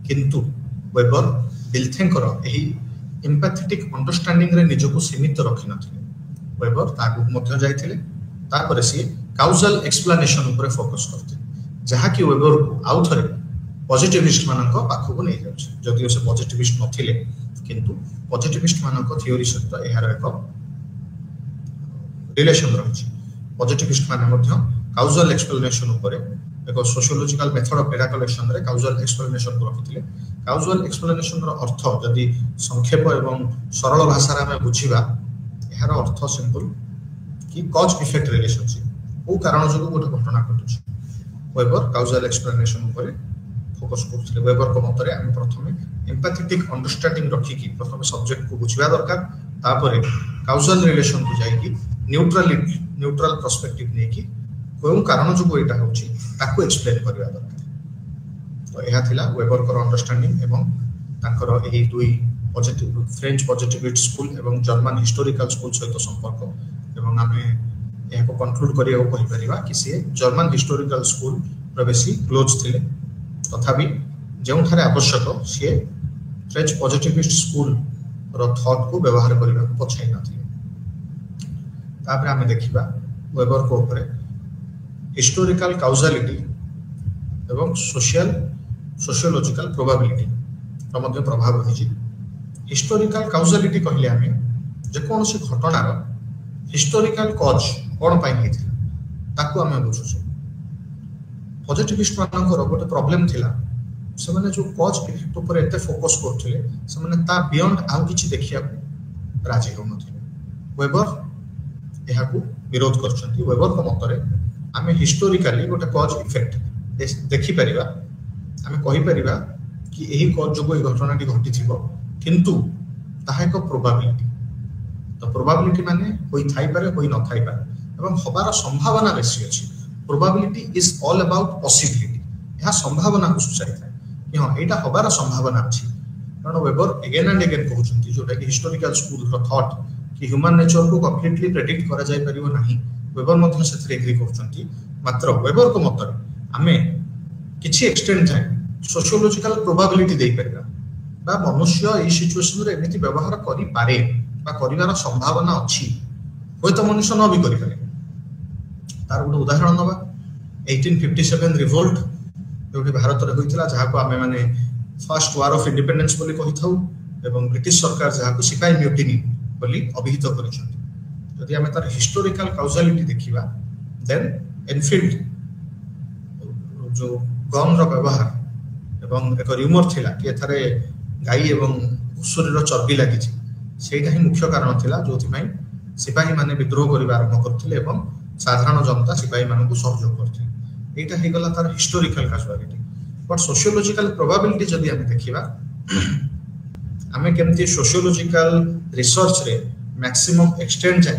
किंतु वेबर डिल्थेंकर एही एम्पैथेटिक अंडरस्टैंडिंग रे निजको सीमित रखि नथिले वेबर ताकू मध्य जाइथिले तापर सी काउजल एक्सप्लेनेशन ऊपर फोकस करते जहाँ कि वेबर को आउ थे पॉजिटिविस्ट मानक पाखक नहीं जाउछ जदियो से पॉजिटिविस्ट नथिले किंतु पॉजिटिविस्ट मानक थ्योरी सहित एहार एक रिलेशन रही पॉजिटिविस्ट माने मध्य काउजल एक्सप्लेनेशन ऊपर एक sociological method of data collection रे काउजल एक्सप्लेनेशन को रखिथिले काउजल एक्सप्लेनेशन रो अर्थ जदि संक्षेप एवं सरल भाषा रे हम बुझिबा एहार अर्थ सिंपल कि कॉज इफेक्ट रिलेशनशिप वो कारण जो गोटे घटना घटुछ वेबर काउजल एक्सप्लेनेशन ऊपर फोकस करथिले वेबर को मतरे हम प्रथमे एम्पैथेटिक अंडरस्टैंडिंग रखी कि प्रथमे सब्जेक्ट को बुझिबा दरकार तापर काउजल रिलेशन को जाई कि न्यूट्रल पर्सपेक्टिव ने कि कोन कारण जो एटा होची ताको एक्सप्लेन करबा दरकार तो यह थिला वेबर को अंडरस्टैंडिंग एवं ताकर एही दुई पॉजिटिव फ्रेंच पॉजिटिविस्ट स्कूल एवं जर्मन हिस्टोरिकल स्कूल सहित संपर्क एवं आमे यह कनक्लूड करिया कहि परिबा कि से जर्मन हिस्टोरिकल स्कूल प्रवेशी क्लोज थिले तथापि जेउ थारे आवश्यक से फ्रेंच पॉजिटिविस्ट स्कूल रो थॉट को व्यवहार करबा पछाई नथिले तापर आमे देखिबा वेबर को ऊपर हिस्टोरिकल काउजालिटी एवं सोशियोलॉजिकल प्रोबेबिलिटी रो मध्य प्रभाव रही हिस्टोरिकल काउजालिटी कहले आमे जे कोनोसी घटनार हिस्टोरिकल कॉज कौन पाई नहीं ताकू आम बुझुचे पॉजिटिविस्ट मानकर गोटे प्रॉब्लम थिला से माने जो कॉज इफेक्ट ऊपर एते फोकस करथिले से माने ता बियॉन्ड आउ किछि देखिया राजी हो नथिले वेबर एहा को विरोध करछंती वेबर को मतरे आमे हिस्टोरिकली गोटे कॉज इफेक्ट देखि परिबा आमे कहि परिबा कि एही कॉज जो कोई घटनाटी घटी थिबो किंतु ताहा एक प्रोबेबिलिटी तो प्रोबेबिलिटी माने होई थाई पारे होई न थाई पारे एवं हबार संभावना बेसी अछि probability is all about possibility यह संभावना को सूचाई थाए कि हां एटा हबार संभावना अछि कारण वेबर अगेन एंड अगेन कहउछंती जोटा कि हिस्टोरिकल स्कूल रो थॉट कि ह्यूमन नेचर को कंप्लीटली प्रेडिक्ट करा जाय परिबो नाही वेबर मध्य सेथरे एग्री करउछंती मात्र वेबर को मत आमे किछि एक्सटेंड थाए सोशियोलॉजिकल प्रोबेबिलिटी देई परबा बा मनुष्य ए सिचुएशन रे एमिति व्यवहार करि पारे बा करिवार संभावना अछि होय तो मनुष्य न भी करि पारे तार गोटे उदाहरण नबा 1857 रिवोल्ट जोटी भारत रे होइतिला जहा को आमे माने फर्स्ट वार ऑफ इंडिपेंडेंस बोली कहि थाउ एवं ब्रिटिश सरकार जहा को सिपाही म्यूटिनी बोली अभिहित करिसथि यदि आमे तार हिस्टोरिकल काउजालिटी देखिबा देन एनफील्ड जो गन रो व्यवहार एवं एक र्यूमर थिला कि एथारे गाई एवं घुसुरी रो चर्बी लागि छि सेटा ही मुख्य कारण थिला जोथि पई सिपाही माने विद्रोह करिबा आरंभ करथिले एवं साधारण जनता सिपाही मानकु सहयोग करथिले। एटा हे गला तार historical casualty. But sociological probability जदि हम देखिबा आमे केमती सोशियोलॉजिकल रिसर्च रे मैक्सिमम एक्सटेंड जाय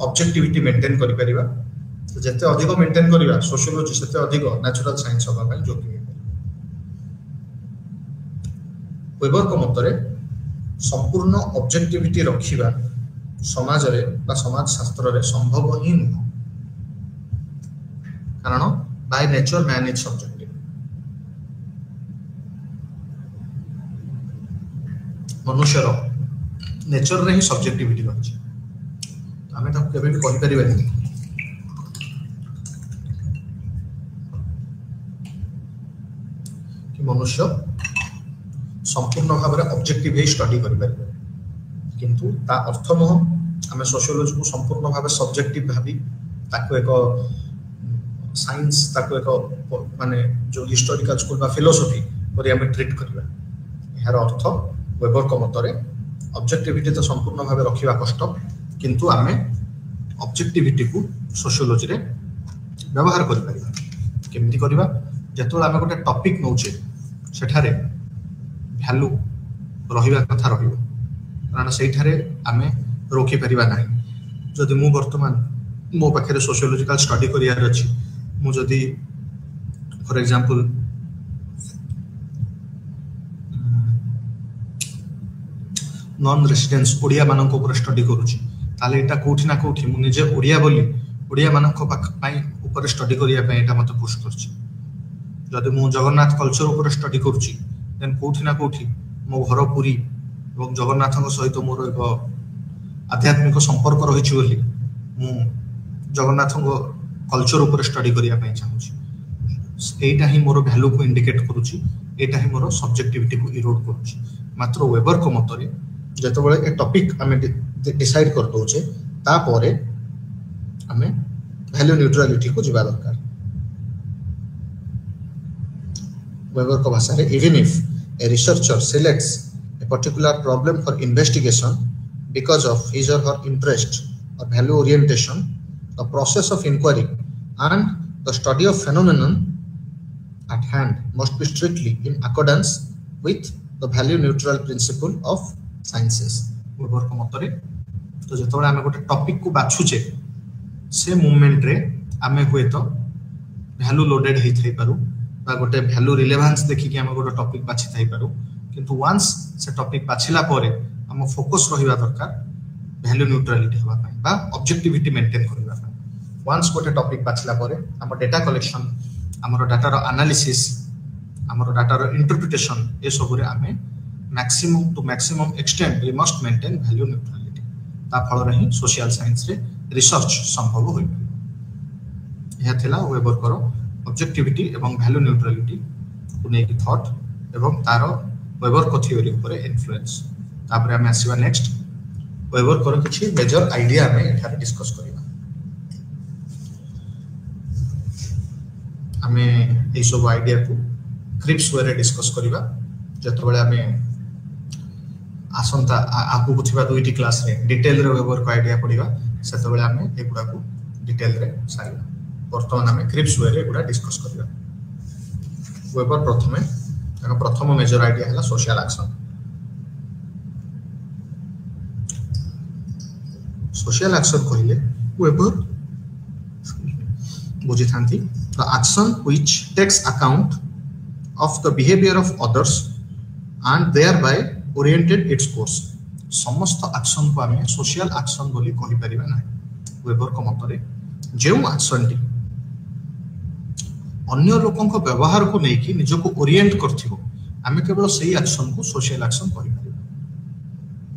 ऑब्जेक्टिविटी मेंटेन करि परिबा। तो जते अधिक मेंटेन करिबा सोशियोलॉजी सेते अधिक नेचुरल साइंस होबा पय जोग्य हे। वेबर को मतरे संपूर्ण ऑब्जेक्टिविटी रखिबा समाज रे बा समाज शास्त्र रे संभव ही नहीं, कारण by nature man is subjective. मनुष्यर नेचर रे ही सब्जेक्टिविटी रही। आमे ताको केबे भी कहि परिबा कि मनुष्य संपूर्ण भाव में ऑब्जेक्टिव ही स्टडी करि परिबा, किंतु ता अर्थ नह आमे सोशियोलॉजी को संपूर्ण भाव सब्जेक्टिव भाबी ताको एक साइंस ताको एक माने जो हिस्टोरिकल स्कूल बा फिलोसफी परि आमे ट्रीट करबा। यार अर्थ वेबर को मतरे ऑब्जेक्टिविटी तो संपूर्ण भाव रखिबा कष्ट, किंतु आमे ऑब्जेक्टिविटी को सोशियोलॉजी रे व्यवहार करि परिबा। केमति करबा जतो आमे गोटे टॉपिक नउचे सेठारे वैल्यू रहिबा कथा रहिबो, कारण सेठारे आमे रोकी परिबा नाही। जदि मु वर्तमान मो पाखे सोशियोलॉजिकल स्टडी करियार अछि, मु जदि for example non residence Odia मानक ऊपर स्टडी करूची, ताले एटा कोठी ना कोठी मु निजे ओडिया बोली ओडिया मानक पाई ऊपर स्टडी करिया पे एटा मते पुश करची। जदि मु जगन्नाथ कल्चर ऊपर स्टडी करूची देन कोठी ना कोठी मो घर पुरी एवं जगन्नाथक सहित मोर एक आध्यात्मिक संपर्क रही बोली मु जगन्नाथक कल्चर ऊपर स्टडी करिया पे चाहूची। एटा ही मोर वैल्यू को इंडिकेट करूची, एटा ही मोर सब्जेक्टिविटी को इरोड करूची। मात्र वेबर को मतरे जतबेले ए टॉपिक आमे डिसाइड कर दोचे ता परे आमे वैल्यू न्यूट्रलिटी को जिबा दरकार। वेबर को भाषा रे even if a researcher selects a particular problem for investigation because of his or her interest or value orientation, the process of inquiry and the study of phenomenon at hand must be strictly in accordance with the value neutral principle of sciences. Weber को मतरे तो जतबेले आमे गोटे topic को बाछुचे से movement रे आमे हुए तो वैल्यू लोडेड हे थई पारू बा गोटे वैल्यू रिलेवेंस देखि कि आमे गोटे टॉपिक बाछि थई पारू, किंतु वंस से टॉपिक बाछिला परे हम फोकस रहिबा दरकार वैल्यू न्यूट्रलिटी होबा पय बा ऑब्जेक्टिविटी मेंटेन करबा पय। वंस गोटे टॉपिक बाछिला परे हम डाटा कलेक्शन हमर डाटा रो एनालिसिस हमर डाटा रो इंटरप्रिटेशन ए सब रे हमें maximum to maximum extent we must maintain value neutrality. ता फल रे ही सोशल साइंस रे रिसर्च संभव होई पारे। यह थिला वेबर करो ऑब्जेक्टिविटी एवं वैल्यू न्यूट्रलिटी को नै कि थॉट एवं तारो वेबर को थ्योरी ऊपर इन्फ्लुएंस। तापरे हम आसीबा नेक्स्ट वेबर को किछि मेजर आइडिया में एठारे डिस्कस करिबा। हमें ए सब आइडिया को क्रिप्स वे रे डिस्कस करिबा। जतबेले हमें आसंता आगु थिबा दुईटी क्लास रे डिटेल रे वेबर को आइडिया पडिबा, सेतबेले हमें एगुडा को डिटेल रे सारिबा। वर्तमान हमें क्रिप्स वे रे एगुडा डिस्कस करिबा। वेबर प्रथम मेजर आइडिया है सोशल एक्शन। सोशल एक्शन कहले वेबर बुझी थांती the action which takes account of the behaviour of others and thereby oriented its course. समस्त एक्शन को हमें सोशल एक्शन बोली कहि परिबा ना। वेबर को मतरे जेउ एक्शन टी अन्य लोकों को व्यवहार को नहीं कि निजो को ओरिएंट करथिबो आमे केवल सही एक्शन को सोशल एक्शन कहि परिबा।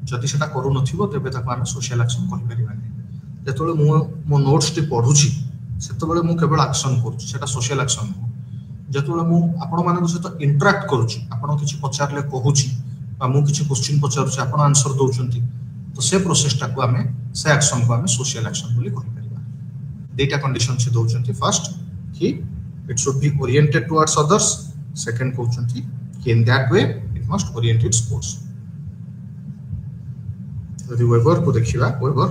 जदि सेटा करू नथिबो तबे ताको आमे सोशल एक्शन कहि परिबा नै। जेतोले मो नोट्स टी पढुची सेतबेले मु केवल एक्शन करूची, सेटा सोशल एक्शन हो। जेतोले मु आपण मानक सहित इंटरैक्ट करूची, आपण किछि पचारले कहूची बा मु किछि क्वेश्चन पचारूची आपण आंसर दोउचंती, तो से प्रोसेस टा को आमे से एक्शन को आमे सोशल एक्शन बोली कहि परिबा। डेटा कंडीशन से दोउचंती फर्स्ट कि it should be oriented towards others, second कहउचंती कि in that way it must orient its course। यदि वेबर को देखिबा वेबर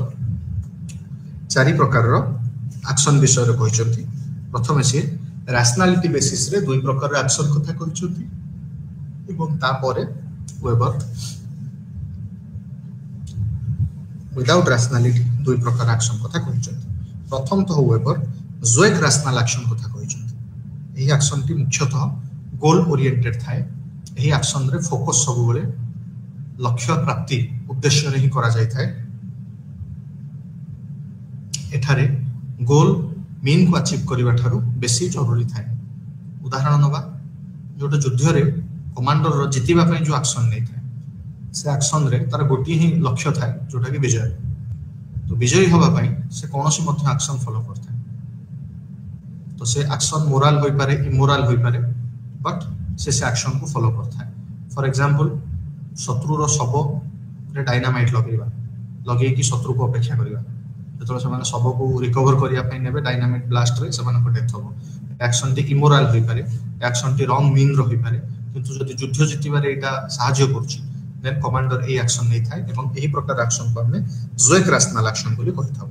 चारि प्रकार एक्शन विषय कहते प्रथम से रैशनैलिटी बेसिस रे दुई प्रकार एक्शन कथा कहते वेबर विदाउट रैशनैलिटी दुई प्रकार एक्शन कथा कहते प्रथम तो वेबर जोएक रैशनल एक्शन कथा कहते यही एक्शन टी मुख्यतः गोल ओरिएंटेड थाए यही एक्शन रे फोकस सब बेले लक्ष्य प्राप्ति उद्देश्य रे ही करा जाय थाए एठारे गोल मीन को अचीव करबा थारु बेसी जरूरी थाए उदाहरण नबा जोटा युद्ध रे कमांडर रो जितिबा पय जो एक्शन नै थाए से एक्शन रे तार गोटी ही लक्ष्य थाए जोटा कि विजय तो विजयी होबा पय से कोनोसी मध्य एक्शन फॉलो करता तो से एक्शन मोरल होई पारे इमोरल होई पारे बट से एक्शन को फॉलो करता है फॉर एग्जांपल शत्रु रो शव रे डायनामाइट लगे कि शत्रु को अपेक्षा करबा जतले से माने शव को रिकवर करिया पय नेबे डायनामाइट ब्लास्ट रे से माने को डेथ होबो एक्शन टी इमोरल होई पारे एक्शन टी रॉन्ग मीन रो होई पारे किंतु जदि युद्ध जितिबारे एटा सहाय्य करछि देन कमांडर ए एक्शन नै थाय एवं एही प्रकार एक्शन को हमें जोएक रैशनल एक्शन बोली कहिथाउ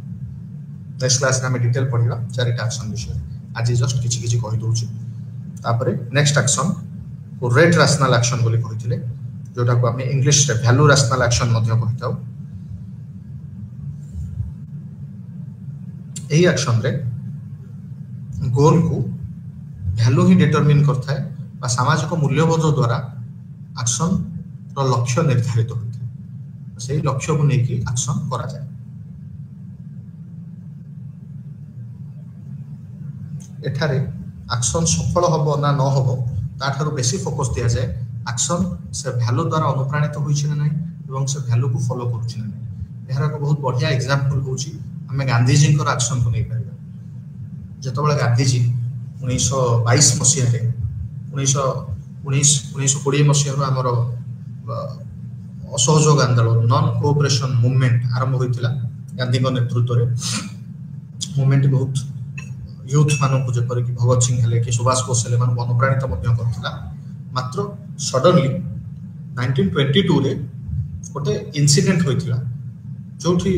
नेक्स्ट क्लास रे हम डिटेल पढिबा चारिटा एक्शन विषय आज जस्ट किछि किछि कहि दोछि तापरे नेक्स्ट एक्शन को रेट रैशनल एक्शन बोली कहिथिले जोटा को हमें इंग्लिश रे वैल्यू रैशनल एक्शन मध्य कहिथाउ एही एक्शन रे गोल को वैल्यू ही डिटरमिन करता है बा सामाजिक मूल्यबोध द्वारा एक्शन रो लक्ष्य निर्धारित होता है से लक्ष्य को लेके एक्शन करा जाए एठारे एक्शन सफल हबो ना न हबो ताठारो बेसी फोकस दिया जाए एक्शन से वैल्यू द्वारा अनुप्राणित होई छै नै एवं से वैल्यू को फॉलो करू छै नै एहार को बहुत बढ़िया एग्जांपल होची हमें गांधी जी को एक्शन को नै पारिबा जतबेला गांधी जी 1922 मसिया रे 1920 मसिया रो हमर असहयोग आंदोलन नॉन कोऑपरेशन मूवमेंट आरंभ होइतिला गांधी को नेतृत्व रे मूवमेंट बहुत यूथ मानन को जेपर कि भगत सिंह हले कि सुभाष बोस हले मान अनुप्राणित मध्य करथिला मात्र सडनली 1922 रे गोटे इंसिडेंट होइतिला जोठी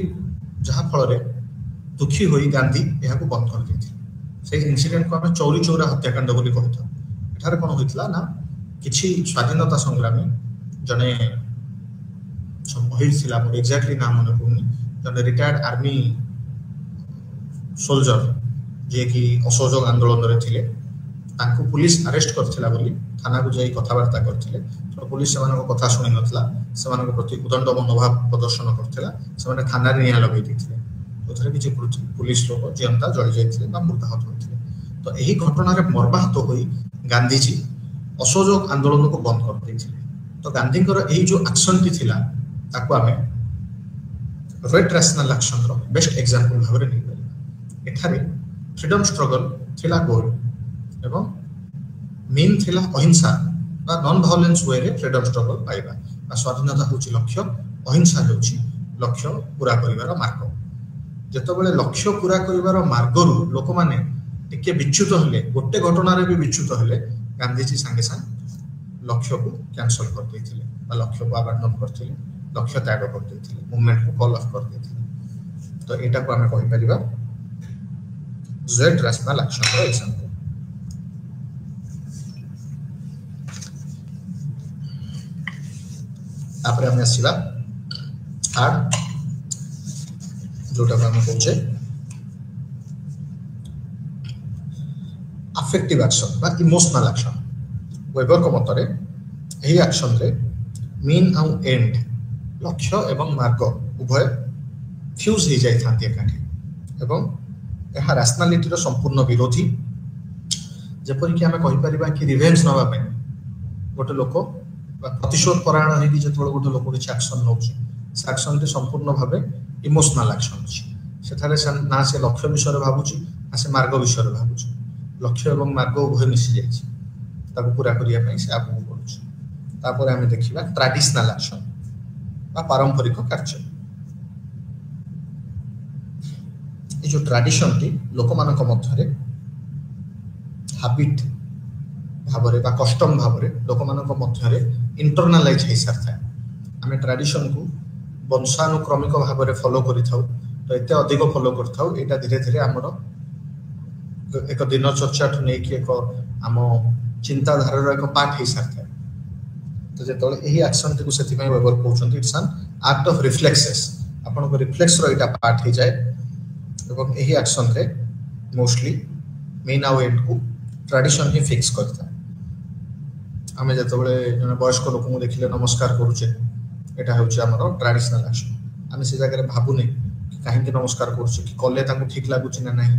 जहा फल रे दुखी होई गांधी एहा को बंद कर देथि से इंसिडेंट को हम चौरी चौरा हत्याकांड बोली कहतो एठारे कोन होइतिला ना किछि स्वाधीनता संग्रामी जने संभहिर थिला मोर एग्जैक्टली नाम मन पड़ुनी जने रिटायर्ड आर्मी सोल्जर जे कि असहयोग आंदोलन रे थिले तांको पुलिस अरेस्ट करथिला बोली थाना को जाई कथावार्ता करथिले तो पुलिस सेमान को कथा सुनि नथला सेमान को प्रति उदंड मनोभाव प्रदर्शन करथिला सेमान थाना रे निया लगै दिथिले ओथरे किछि पुलिस लोक जनता जळि जायथिले बा मृताहत होइथिले तो एही घटना रे मर्माहत होई गांधी जी असहयोग आंदोलन को बंद कर दैथिले तो गांधी को एही जो एक्शन टी थिला ताको हमें रेट रैशनल एक्शन रो बेस्ट एग्जांपल भाबरे नै परिबा एठारे फ्रीडम स्ट्रगल थिला गोल एवं मीन थिला अहिंसा बा नॉन वायलेंस वे रे फ्रीडम स्ट्रगल पाइबा बा स्वाधीनता होची लक्ष्य अहिंसा होची लक्ष्य पूरा करिवार मार्ग जतबेले लक्ष्य पूरा करिवार मार्ग रु लोक माने टिके विच्युत हले गोटे घटना रे भी विच्युत हले गांधी जी संगे संग लक्ष्य को कैंसिल कर देथिले बा लक्ष्य को अबांडन करथिले लक्ष्य त्याग कर देथिले मूवमेंट को कॉल ऑफ कर देथिले तो एटा को हमें कहि परिबा जेड रैशनल एक्शन रो एग्जांपल आपरे हम आसीबा थर्ड जोटा हम कहछे अफेक्टिव एक्शन बा इमोशनल एक्शन वेबर को मतरे एही एक्शन रे मीन आउ एंड लक्ष्य एवं मार्ग उभय फ्यूज हो जाय थांती एकाठी एवं एहा रैशनैलिटी रो संपूर्ण विरोधी जेपरि कि हमें कहि परिबा कि रिवेंज नवा पे गोटे लोक प्रतिशोध परायण है कि जतबे गोटे लोक किछ एक्शन नउछि से एक्शन रे संपूर्ण भाबे इमोशनल एक्शन अछि सेथारे ना से लक्ष्य विषय रे भाबुछि आ से मार्ग विषय रे भाबुछि लक्ष्य एवं मार्ग उभय मिसि जायछि ताको पूरा करिया पई से आगु बढ़ुछि तापर हमें देखिबा ट्रेडिशनल एक्शन बा पारंपरिक कार्य ए जो ट्रेडिशन टी लोक मानक मध्यरे हैबिट भाबरे बा कस्टम भाबरे लोक मानक मध्यरे इंटरनलाइज हे सरथा हमें ट्रेडिशन को वंशानुक्रमिक भाबरे फॉलो करि थाउ तो एते अधिक फॉलो करथाउ एटा धीरे धीरे हमर एक दिन चर्चा ठु नै कि एक आम चिंताधारा एक पार्ट हो सारी है तो जो यही एक्शन को से वेबर कहते it's an act of reflexes आपन को रिफ्लेक्स रो एटा पार्ट हो जाए एवं यही एक्शन रे मोस्टली मेन आउ एंड को ट्रेडिशन ही फिक्स करता आमे जतो बळे जने वयस्क लोक को देखिले नमस्कार करूचे एटा होचे हमर ट्रेडिशनल एक्शन आमे से जगह भाबु नै कि काहे के नमस्कार करूचे कि कले ताको ठीक लागुची ना नाही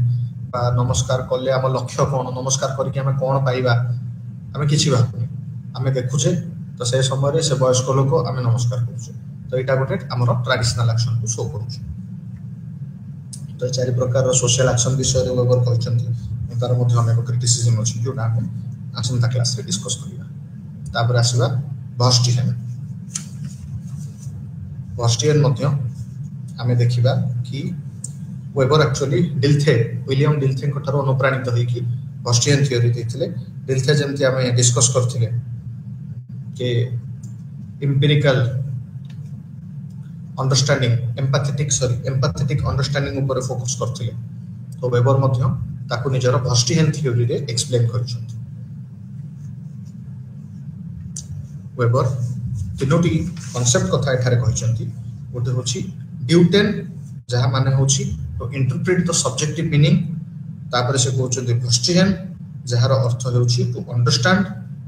बा नमस्कार कले हम लक्ष्य कोन नमस्कार करके हमें कोन पाइबा हमें किछि भाबु नै आमे देखुचे तो से समय रे से वयस्क लोक आमे नमस्कार करूचे तो एटा गोटे हमर ट्रेडिशनल एक्शन को शो करूचे तो चारि प्रकार सोशल एक्शन विषय रे वेबर कहचंती तार मध्ये अनेक क्रिटिसिज्म अछि जोटा हम आसंता क्लास रे डिस्कस करिया तापर आसीबा वर्स्टिहेन मध्ये आमे देखिबा कि वेबर एक्चुअली डिल्थे विलियम डिल्थे को ठारो अनुप्राणित होई कि वर्स्टिहेन थ्योरी देथिले डिल्थे जेमति आमे डिस्कस करथिले कि एम्पिरिकल अंडरस्टैंडिंग एम्पैथेटिक अंडरस्टैंडिंग ऊपर फोकस करथिले तो वेबर मध्ये ताकू निजर वर्स्टिहेन थ्योरी रे एक्सप्लेन करछथि वेबर तीनोटी कांसेप्ट कथा एठारे कहचंती गोटे होची ड्यूटेन जहा माने होची तो इंटरप्रेट द सब्जेक्टिव मीनिंग तापर से कहचंती वर्स्टिहेन जहार अर्थ होची to understand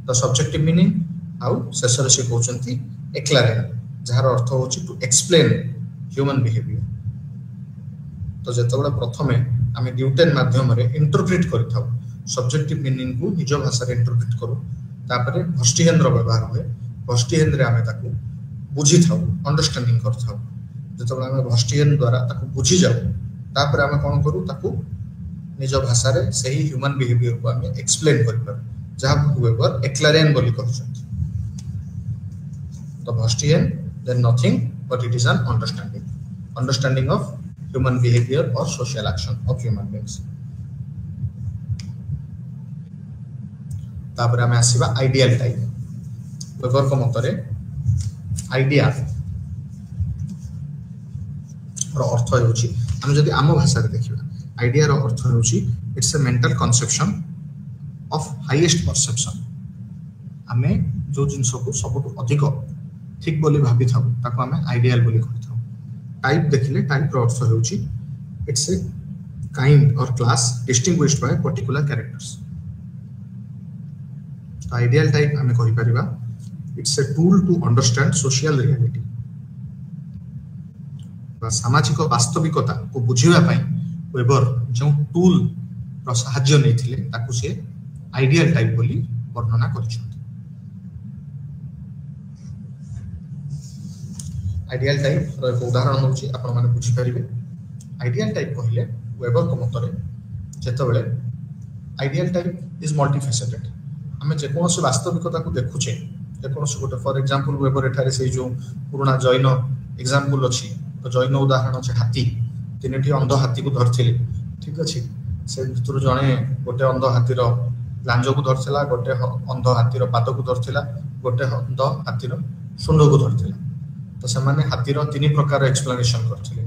the subjective meaning आउ शेषर से कहचंती एक्लारेन जहार अर्थ होची टू एक्सप्लेन ह्यूमन बिहेवियर तो जेतबेला प्रथमे आमे ड्यूटेन माध्यम रे इंटरप्रेट करथाउ सब्जेक्टिव मीनिंग को निज भाषा रे इंटरप्रेट करू तापरे वर्स्टिहेन रो व्यवहार होय वर्स्टिहेन रे आमे ताकू बुझी थाउ अंडरस्टैंडिंग करथाउ जेतबेला आमे वर्स्टिहेन द्वारा ताकू बुझी जाऊ तापरे आमे कोन करू ताकू निज भाषा रे सही ह्यूमन बिहेवियर को आमे एक्सप्लेन करि पर जहा वेबर एक्लारेन बोली कहछथि तो वर्स्टिहेन then nothing but it is an understanding of human behavior or social action of human beings तापर हमें आसीबा आइडियल टाइप वेबर को मतरे आइडिया रो अर्थ होची हम जदी आम भाषा रे देखिबा आइडिया रो अर्थ होची it's a mental conception of highest perception हमें जो जिंस को सबटु अधिक ठीक बोली भाबी थाउ ताको हमें आइडियल बोली कहै थाउ टाइप देखिले टाइप रो अर्थ होची it's a kind or class distinguished by particular characters तो आइडियल टाइप हमें कहि परिबा it's a tool to understand social reality बा सामाजिक वास्तविकता को बुझिबा पई वेबर जो टूल रो सहाय्य नैथिले ताकू से आइडियल टाइप बोली वर्णना करछथि आइडियल टाइप रो एक उदाहरण होची आपण माने बुझी परिबे आइडियल टाइप कहिले वेबर को मतरे जेतबेले आइडियल टाइप इज मल्टीफेसेटेड हमें जे कोनोसी वास्तविकता को देखुचे जे कोनोसी गोटे फॉर एग्जांपल वेबर एठारे से जो पुराना जैन एग्जांपल अछि तो जैन उदाहरण अछि हाथी तीनटी अंध हाथी को धरथिले ठीक अछि से भितर जणे गोटे अंध हाथी रो लांज को धरथिला गोटे अंध हाथी रो पाद को धरथिला गोटे अंध हाथी रो सुंड को धरथिला तो से माने हाथी रो तीन प्रकार एक्सप्लेनेशन करथिले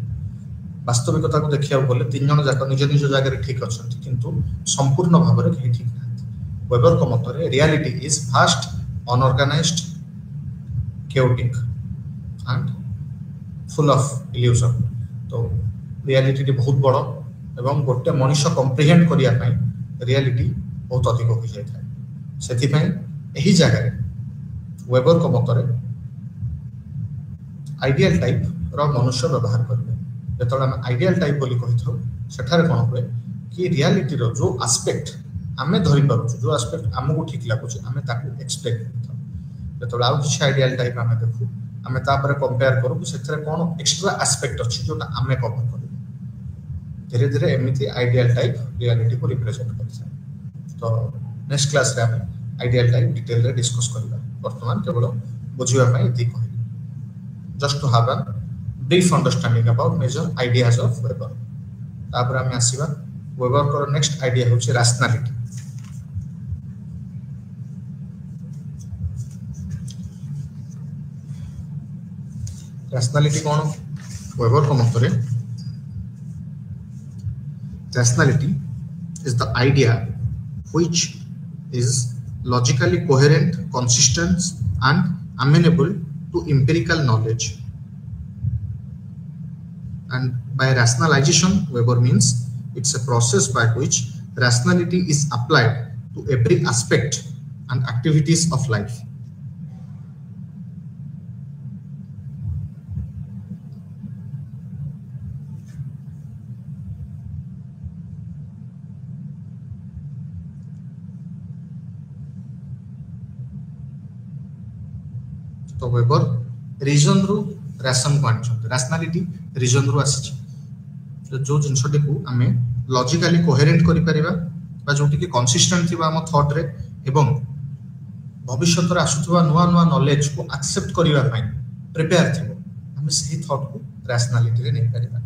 वास्तविकता को देखिया बोले तीन जन जाक निज निज जगह रे ठीक अछंती किंतु संपूर्ण भाव रे केही ठीक नाही वेबर को मतरे reality is fast unorganised chaotic and full of illusion तो रियलिटी बहुत बड़ एवं गोटे मनुष्य कंप्रिहेंड करिया पई रियलिटी बहुत अधिक हो जाय थाए सेति पई एही जगह रे वेबर को मतरे आइडियल टाइप रो मनुष्य व्यवहार करबे जेतोला हम आइडियल टाइप बोली कहिथौ सेठारे कोन होय कि रियलिटी रो जो एस्पेक्ट आमे धरि पारु जो एस्पेक्ट हमकु ठीक लागुछ आमे ताकू एक्सप्लेन करथौ जेतोला आउ किछ आइडियल टाइप आमे देखु आमे तापर कंपेयर करू कि सेथरे कोन एक्स्ट्रा एस्पेक्ट अछि जोटा आमे कवर करू धीरे धीरे एमिति आइडियल टाइप रियलिटी को रिप्रेजेंट करथै तो नेक्स्ट क्लास रे आमे आइडियल टाइप डिटेल रे डिस्कस करबा वर्तमान केवल बुझिबा पई एति कहै just to have a brief understanding about major ideas of Weber तापर हम आसीबा Weber को नेक्स्ट आइडिया होछि रैशनैलिटी रैशनैलिटी कोन Weber को मतरे rationality is the idea which is logically coherent, consistent, and amenable to empirical knowledge. And by rationalization, Weber means it's a process by which rationality is applied to every aspect and activities of life. तो weber reason रु ration को आनिछन rationality reason रु आसी तो जो जिंसटी को आमे logically coherent करि परिबा बा जोटी के कंसिस्टेंट थिबा हम थॉट रे एवं भविष्यत रे आसुथबा नुवा नुवा नॉलेज को एक्सेप्ट करिवा पई प्रिपेयर थिबो हम सही थॉट को रैशनैलिटी रे नै परिबा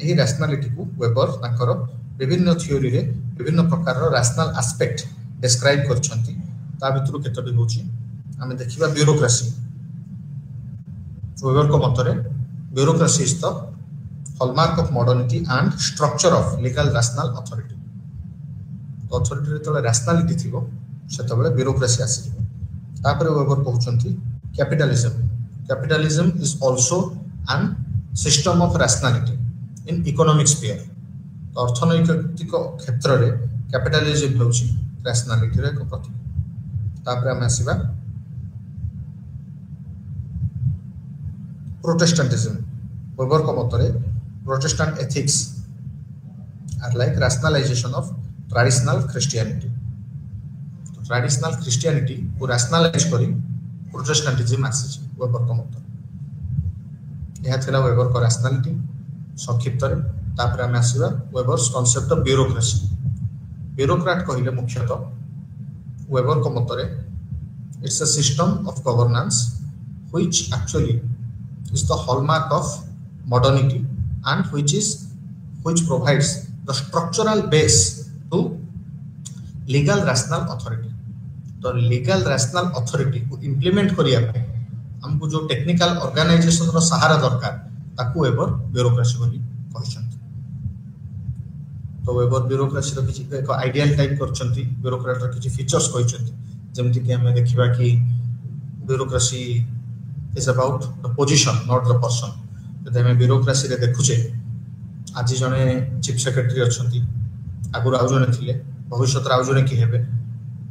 एही रैशनैलिटी को वेबर ताकर विभिन्न थ्योरी रे विभिन्न प्रकार रो रैशनल एस्पेक्ट डिस्क्राइब करछंती ता भितरु केतोटी होची आमे देखिबा ब्यूरोक्रेसी वेबर को मतरे bureaucracy is the hallmark of modernity and structure of legal rational authority तो अथॉरिटी रे तले रैशनैलिटी थिबो सेतबेले ब्यूरोक्रेसी आसी जिवो तापरे वेबर कहउचंती capitalism is also an system of rationality in economic sphere तो अर्थनैतिक क्षेत्र रे कैपिटलिज्म होउची रैशनैलिटी रे एक प्रतीक तापरे हम आसीबा Protestantism. Weber को मतरे Protestant ethics are like rationalization of traditional Christianity. तो traditional Christianity को rationalize करी Protestantism आसी Weber को मतरे यह थिला Weber को rationality संक्षिप्त रे तापर हम आसीबा Weber's concept of bureaucracy. Bureaucrat कहिले मुख्यतः Weber को मतरे it's a system of governance which actually is the hallmark of modernity and which provides the structural base to legal rational authority. तो legal rational authority को implement करिया पे हमको जो technical organization रो सहारा दरकार ताकू वेबर ब्यूरोक्रेसी बोली कहछंती तो वेबर ब्यूरोक्रेसी रो किछि एक आइडियल टाइप करछंती ब्यूरोक्रेट रो किछि फीचर्स कहछंती जेमति कि हमें देखिबा कि bureaucracy is about the position not the person जदि हमें ब्यूरोक्रेसी रे देखुचे आज जने चीफ सेक्रेटरी अछंती आगुर आउ जने थिले भविष्यत आउ जने कि हेबे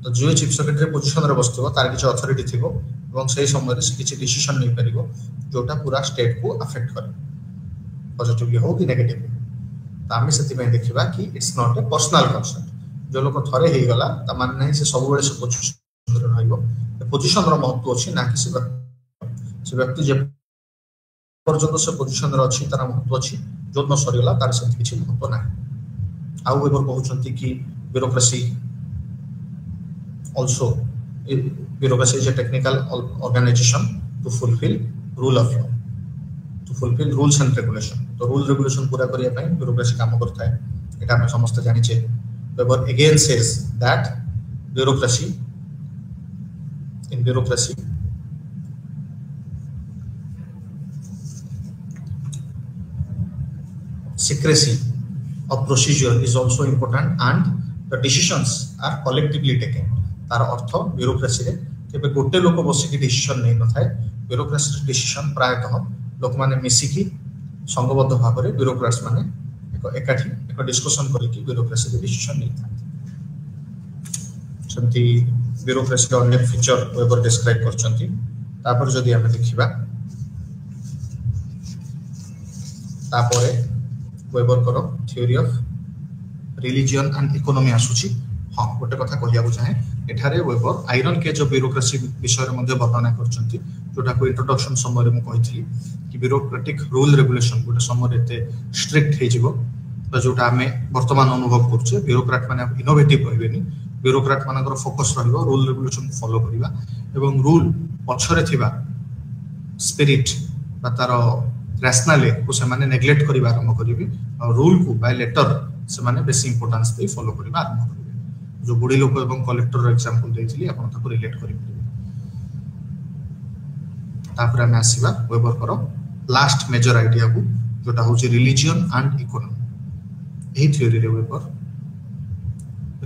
तो जो चीफ सेक्रेटरी पोजीशन रे बसथिबो तार किछ अथॉरिटी थिबो एवं सही समय रे किछ डिसीजन नै परिबो जोटा पूरा स्टेट को अफेक्ट करे पॉजिटिवली हो कि नेगेटिवली त आमे सेति में देखिबा कि it's not a personal concept जो लोक थरे हे गला त मान नै से सब बेले से पोजीशन रे रहइबो पोजीशन रो महत्व अछि ना कि से व्यक्ति जे पर्यंत से पोजीशन रे अछि तार महत्व अछि जो न सरीला तार से किछि महत्व ना आउ वेबर कहउचंती कि bureaucracy also bureaucracy is a technical organization to fulfill rule of law to fulfill rules and regulation तो rule regulation पूरा करिया पय bureaucracy काम करता है एटा हम समस्त जानि छे weber again says that in bureaucracy secrecy of procedure is also important and the decisions are collectively taken तार अर्थ ब्यूरोक्रेसी रे केबे गोटे लोक बसी की डिसीजन नै न थाए ब्यूरोक्रेसी डिसीजन प्रायतः लोक माने मिसी की संगबद्ध भाव रे ब्यूरोक्रेट्स माने एकाठी एक डिस्कशन करी की ब्यूरोक्रेसी रे डिसीजन नै थाए संति ब्यूरोक्रेसी रो अनेक फीचर वेबर डिस्क्राइब करचंती तापर जदी हम देखिबा तापरे वेबर करो theory of religion and economy आसुची हां गोटे कथा कहिया को चाहे एठारे वेबर आयरन के जो ब्यूरोक्रेसी विषय रे मध्ये वर्णना करचंती जोटा को इंट्रोडक्शन समय रे म कहितली कि ब्यूरोक्रेटिक रूल रेगुलेशन गोटे समय एते स्ट्रिक्ट हे जिवो तो जोटा हमें वर्तमान अनुभव करछे ब्यूरोक्रेट माने इनोवेटिव रहबेनी ब्यूरोक्रेट मानकर फोकस रहबो रूल रेगुलेशन फॉलो करिवा एवं रूल पछरे थिबा स्पिरिट बा तारो रैशनल को से माने नेग्लेक्ट करिवा आरंभ करिवे और रूल को बाय लेटर से माने बेसी इंपोर्टेंस दे फॉलो करिवा आरंभ करिवे जो बुढी लोक एवं कलेक्टर रो एग्जांपल देइथिली आपण ताको रिलेट करि परिबे तापर हम आसीबा वेबर करो लास्ट मेजर आइडिया को जोटा होची रिलीजन एंड इकोनॉमी ଏହି थ्योरी रे वेबर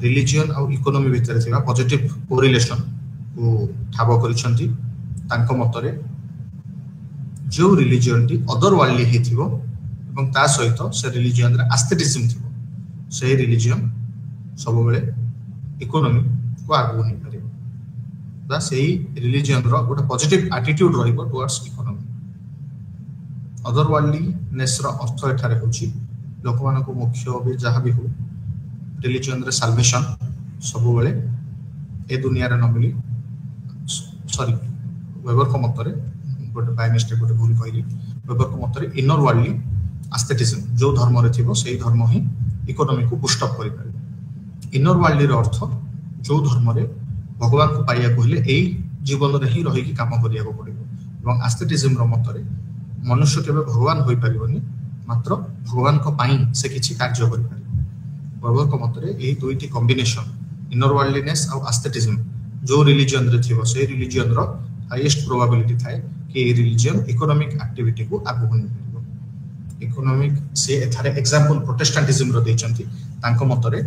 रिलीजियन और इकोनॉमी भितर थिबा पॉजिटिव कोरिलेशन को ठाब करिसंती तांको मतरे जो रिलीजियन टी अदर वर्ल्डली हेथिबो एवं ता सहित से रिलीजियन रे एस्थेटिज्म थिबो से रिलीजियन सब बेले इकोनॉमी को आगु नहीं पारे बा सेही रिलीजियन रो गोटे पॉजिटिव एटीट्यूड रहइबो टुवर्ड्स इकोनॉमी अदर वर्ल्डलीनेस रो अर्थ एठारे होची लोकमान को मुख्य भी जहाँ भी हो रिलीजियन रे साल्वेशन सब बेले ए दुनिया रे न मिली सॉरी वेबर को मतरे गोटे बाय मिस्टेक गोटे भूल कहली वेबर को मतरे इनर वर्ल्डली एस्थेटिज्म जो धर्म रे थिबो सेही धर्म ही इकोनॉमी को बूस्ट अप करि पारे इनर वर्ल्डली रो अर्थ जो धर्म रे भगवान को पाइया कहले एई जीवन रे ही रही की काम करिया को पड़िबो एवं एस्थेटिज्म रो मतरे मनुष्य केबे भगवान होई परिबोनी मात्र भगवान को पाई से किछि कार्य करि पारे वेबर को मतरे एही दुईटी कॉम्बिनेशन इनर वर्ल्डलीनेस और एस्थेटिज्म जो रिलीजियन रे थिबो से रिलीजियन रो हाईएस्ट प्रोबेबिलिटी थाए कि ए रिलीजियन इकोनॉमिक एक्टिविटी को आगु होई परिबो इकोनॉमिक से एथारे एग्जांपल प्रोटेस्टेंटिज्म रो दैचंती तांको मतरे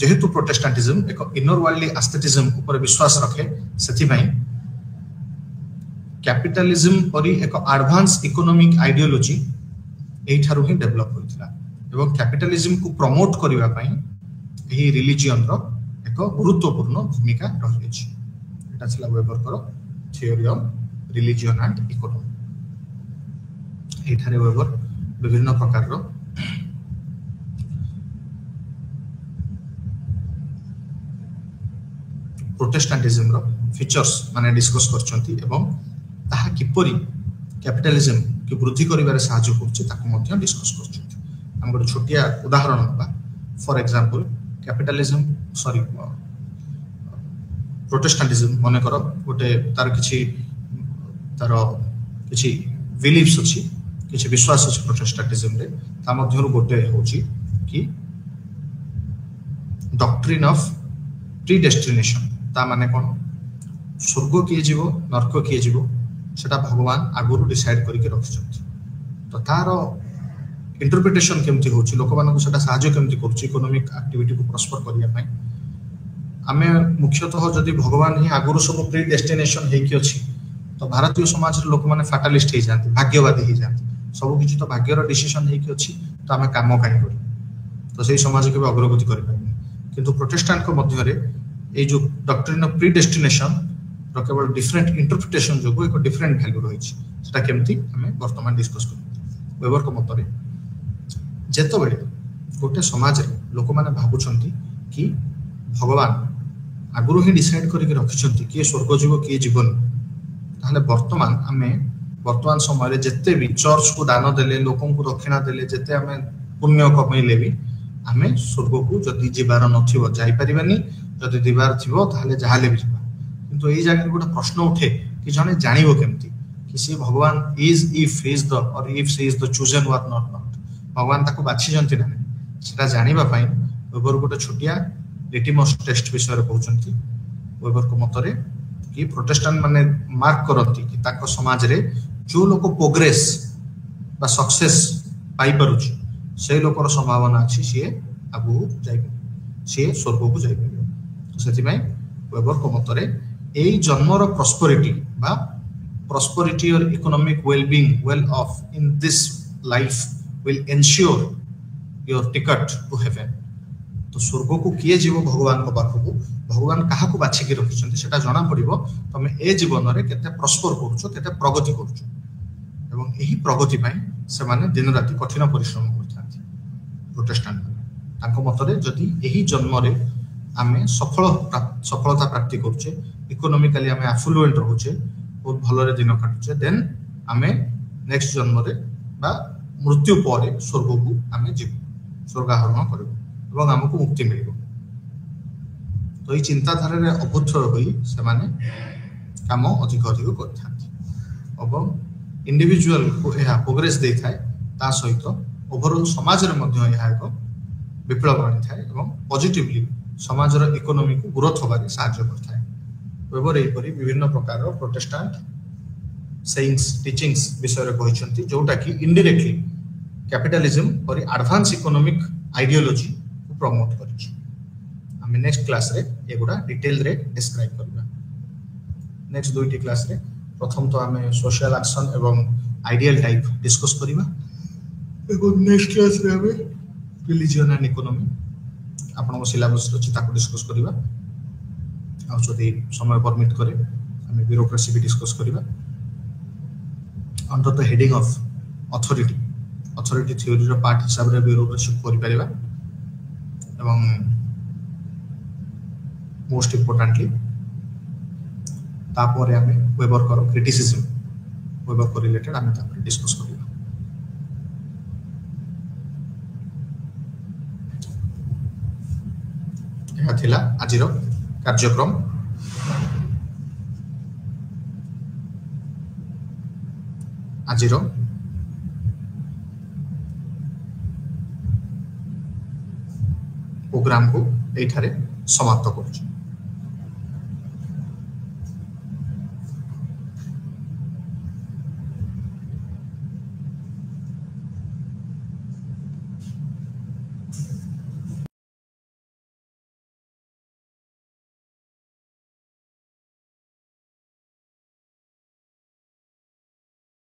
जेहेतु प्रोटेस्टेंटिज्म एक इनर वर्ल्डली एस्थेटिज्म ऊपर विश्वास रखे सेथि पई कैपिटलिज्म परी एक एडवांस इकोनॉमिक आइडियोलॉजी एही ठारू ही डेवलप होइथिला एवं कैपिटलिज्म को प्रमोट करिवा पई एही रिलीजियन रो एक गुरुत्वपूर्ण भूमिका रही अछि एटा छला वेबर करो theory of religion and economy एही ठारे वेबर विभिन्न प्रकार रो प्रोटेस्टेंटिज्म रो फीचर्स माने डिस्कस करछंती एवं ताहा किपरि कैपिटलिज्म की वृद्धि करिवारे सहायता करछि ताको मध्ये डिस्कस करछंती हम गोटे छोटिया उदाहरण बा for example capitalism sorry Protestantism माने करो गोटे तार किछि बिलीफ्स अछि किछि विश्वास अछि प्रोटेस्टेंटिज्म रे ता मध्यरु गोटे होछि कि डॉक्ट्रिन ऑफ प्रीडेस्टिनेशन ता माने कोन स्वर्ग किए जीवो नरक किए जीवो सेटा भगवान आगुरु डिसाइड करके रखिछथि तो तारो इंटरप्रिटेशन केमति होछि लोक मानको सेटा सहायता केमति करछि इकोनॉमिक एक्टिविटी को प्रॉस्पर करिया पई आमे मुख्यतः जदि भगवान ही आगुरु सब प्री डेस्टिनेशन हे कि अछि तो भारतीय समाज रे लोक माने फाटालिस्ट हे जानती भाग्यवादी हे जानती सब किछि तो भाग्यर डिसीजन हे कि अछि तो आमे काम काई करी तो सेही समाज के अग्रगति करि पाइनी किंतु प्रोटेस्टेंट को मध्य रे ए जो डॉक्ट्रिन ऑफ प्री डेस्टिनेशन रो केवल डिफरेंट इंटरप्रिटेशन जो एक डिफरेंट वैल्यू रही सेटा केमती हमें वर्तमान डिस्कस कर वेबर को मतरे जेतो बेले गोटे समाज रे लोक माने भाबुछंती कि भगवान आगुरु ही डिसाइड करके रखिछंती कि स्वर्ग जीव कि जीवन ताहले वर्तमान समय रे जत्ते भी चर्च को दान देले लोकन को दक्षिणा देले जत्ते हमें पुण्य कमैले भी हमें स्वर्ग को जदि जीवार नथिबो जाई परिबानी जदि दीवार थिबो ताहले जाहाले भी जिबा किंतु एई जागा गोटे प्रश्न उठे कि जने जानिबो केमती कि से भगवान is if he is the or if she is the chosen were not भगवान ताको बाछि जंती ना सेटा जानिबा पई वेबर गोटे छोटिया लिटिमस टेस्ट विषय रे कहउचंती वेबर को मतरे कि प्रोटेस्टेंट माने मार्क करती कि ताको समाज रे जो लोक प्रोग्रेस बा सक्सेस पाई परुची से लोकर संभावना अछि से आगु जाई से स्वर्ग को जाई तो सेति में वेबर को मतरे एई जन्मर प्रॉस्पेरिटी बा प्रॉस्पेरिटी और economic wellbeing well off in this life will ensure your ticket to heaven तो स्वर्ग को किए जीव भगवान को पाखु भगवान काहा को बाछि के रखिछन्ते सेटा जणा पड़िबो तमे ए जीवन रे केते प्रॉस्पर करूछो केते प्रगति करूछो एवं एही प्रगति पई से माने दिन राति कठिन परिश्रम करथांती प्रोटेस्टेंट तांको मतरे जदि एही जन्म रे आमे सफलता प्राप्ति करूछे इकोनॉमिकली आमे एफ्लुएंट रहूछे बहुत भलो रे दिन काटुछे देन आमे नेक्स्ट जन्म रे बा मृत्यु परे स्वर्ग को आमे जीव स्वर्ग आरोहण करबो एवं हमको मुक्ति मिलिबो तो ई चिंता धारा रे अबुद्ध होई से माने काम अधिक करथांती एवं इंडिविजुअल को एहा प्रोग्रेस दे थाए ता सहित ओवरऑल समाज रे मध्य एहा एक विप्लव आनी थाए एवं पॉजिटिवली समाज रो इकोनॉमी को ग्रोथ होबारे सहायता करथाए वेबर एई परि विभिन्न प्रकार रो प्रोटेस्टेंट सेइंग्स टीचिंग्स विषय रे कहिसंती जोटा कि इनडायरेक्टली कैपिटलिज्म परि एडवांस इकोनॉमिक आइडियोलॉजी को प्रमोट करिछि आमे नेक्स्ट क्लास रे एगुडा डिटेल रे डिस्क्राइब करबा नेक्स्ट दुईटी क्लास रे प्रथम तो आमे सोशल एक्शन एवं आइडियल टाइप डिस्कस करिबा एवं नेक्स्ट क्लास रे आमे रिलीजन एंड इकोनॉमी आपण सिलेबस अछि ताको डिस्कस करिबा आ जदि समय परमिट करे आमे ब्यूरोक्रेसी भी डिस्कस करिबा under the heading of authority theory रो पार्ट हिसाब रे ब्यूरोक्रेसी करि परिबा एवं मोस्ट इंपोर्टेंटली तापर आमे वेबर करो क्रिटिसिज्म वेबर को रिलेटेड आमे तापर डिस्कस करिबा यह थिला आजिरो कार्यक्रम आजिरो प्रोग्राम को एठारे समाप्त करूछु।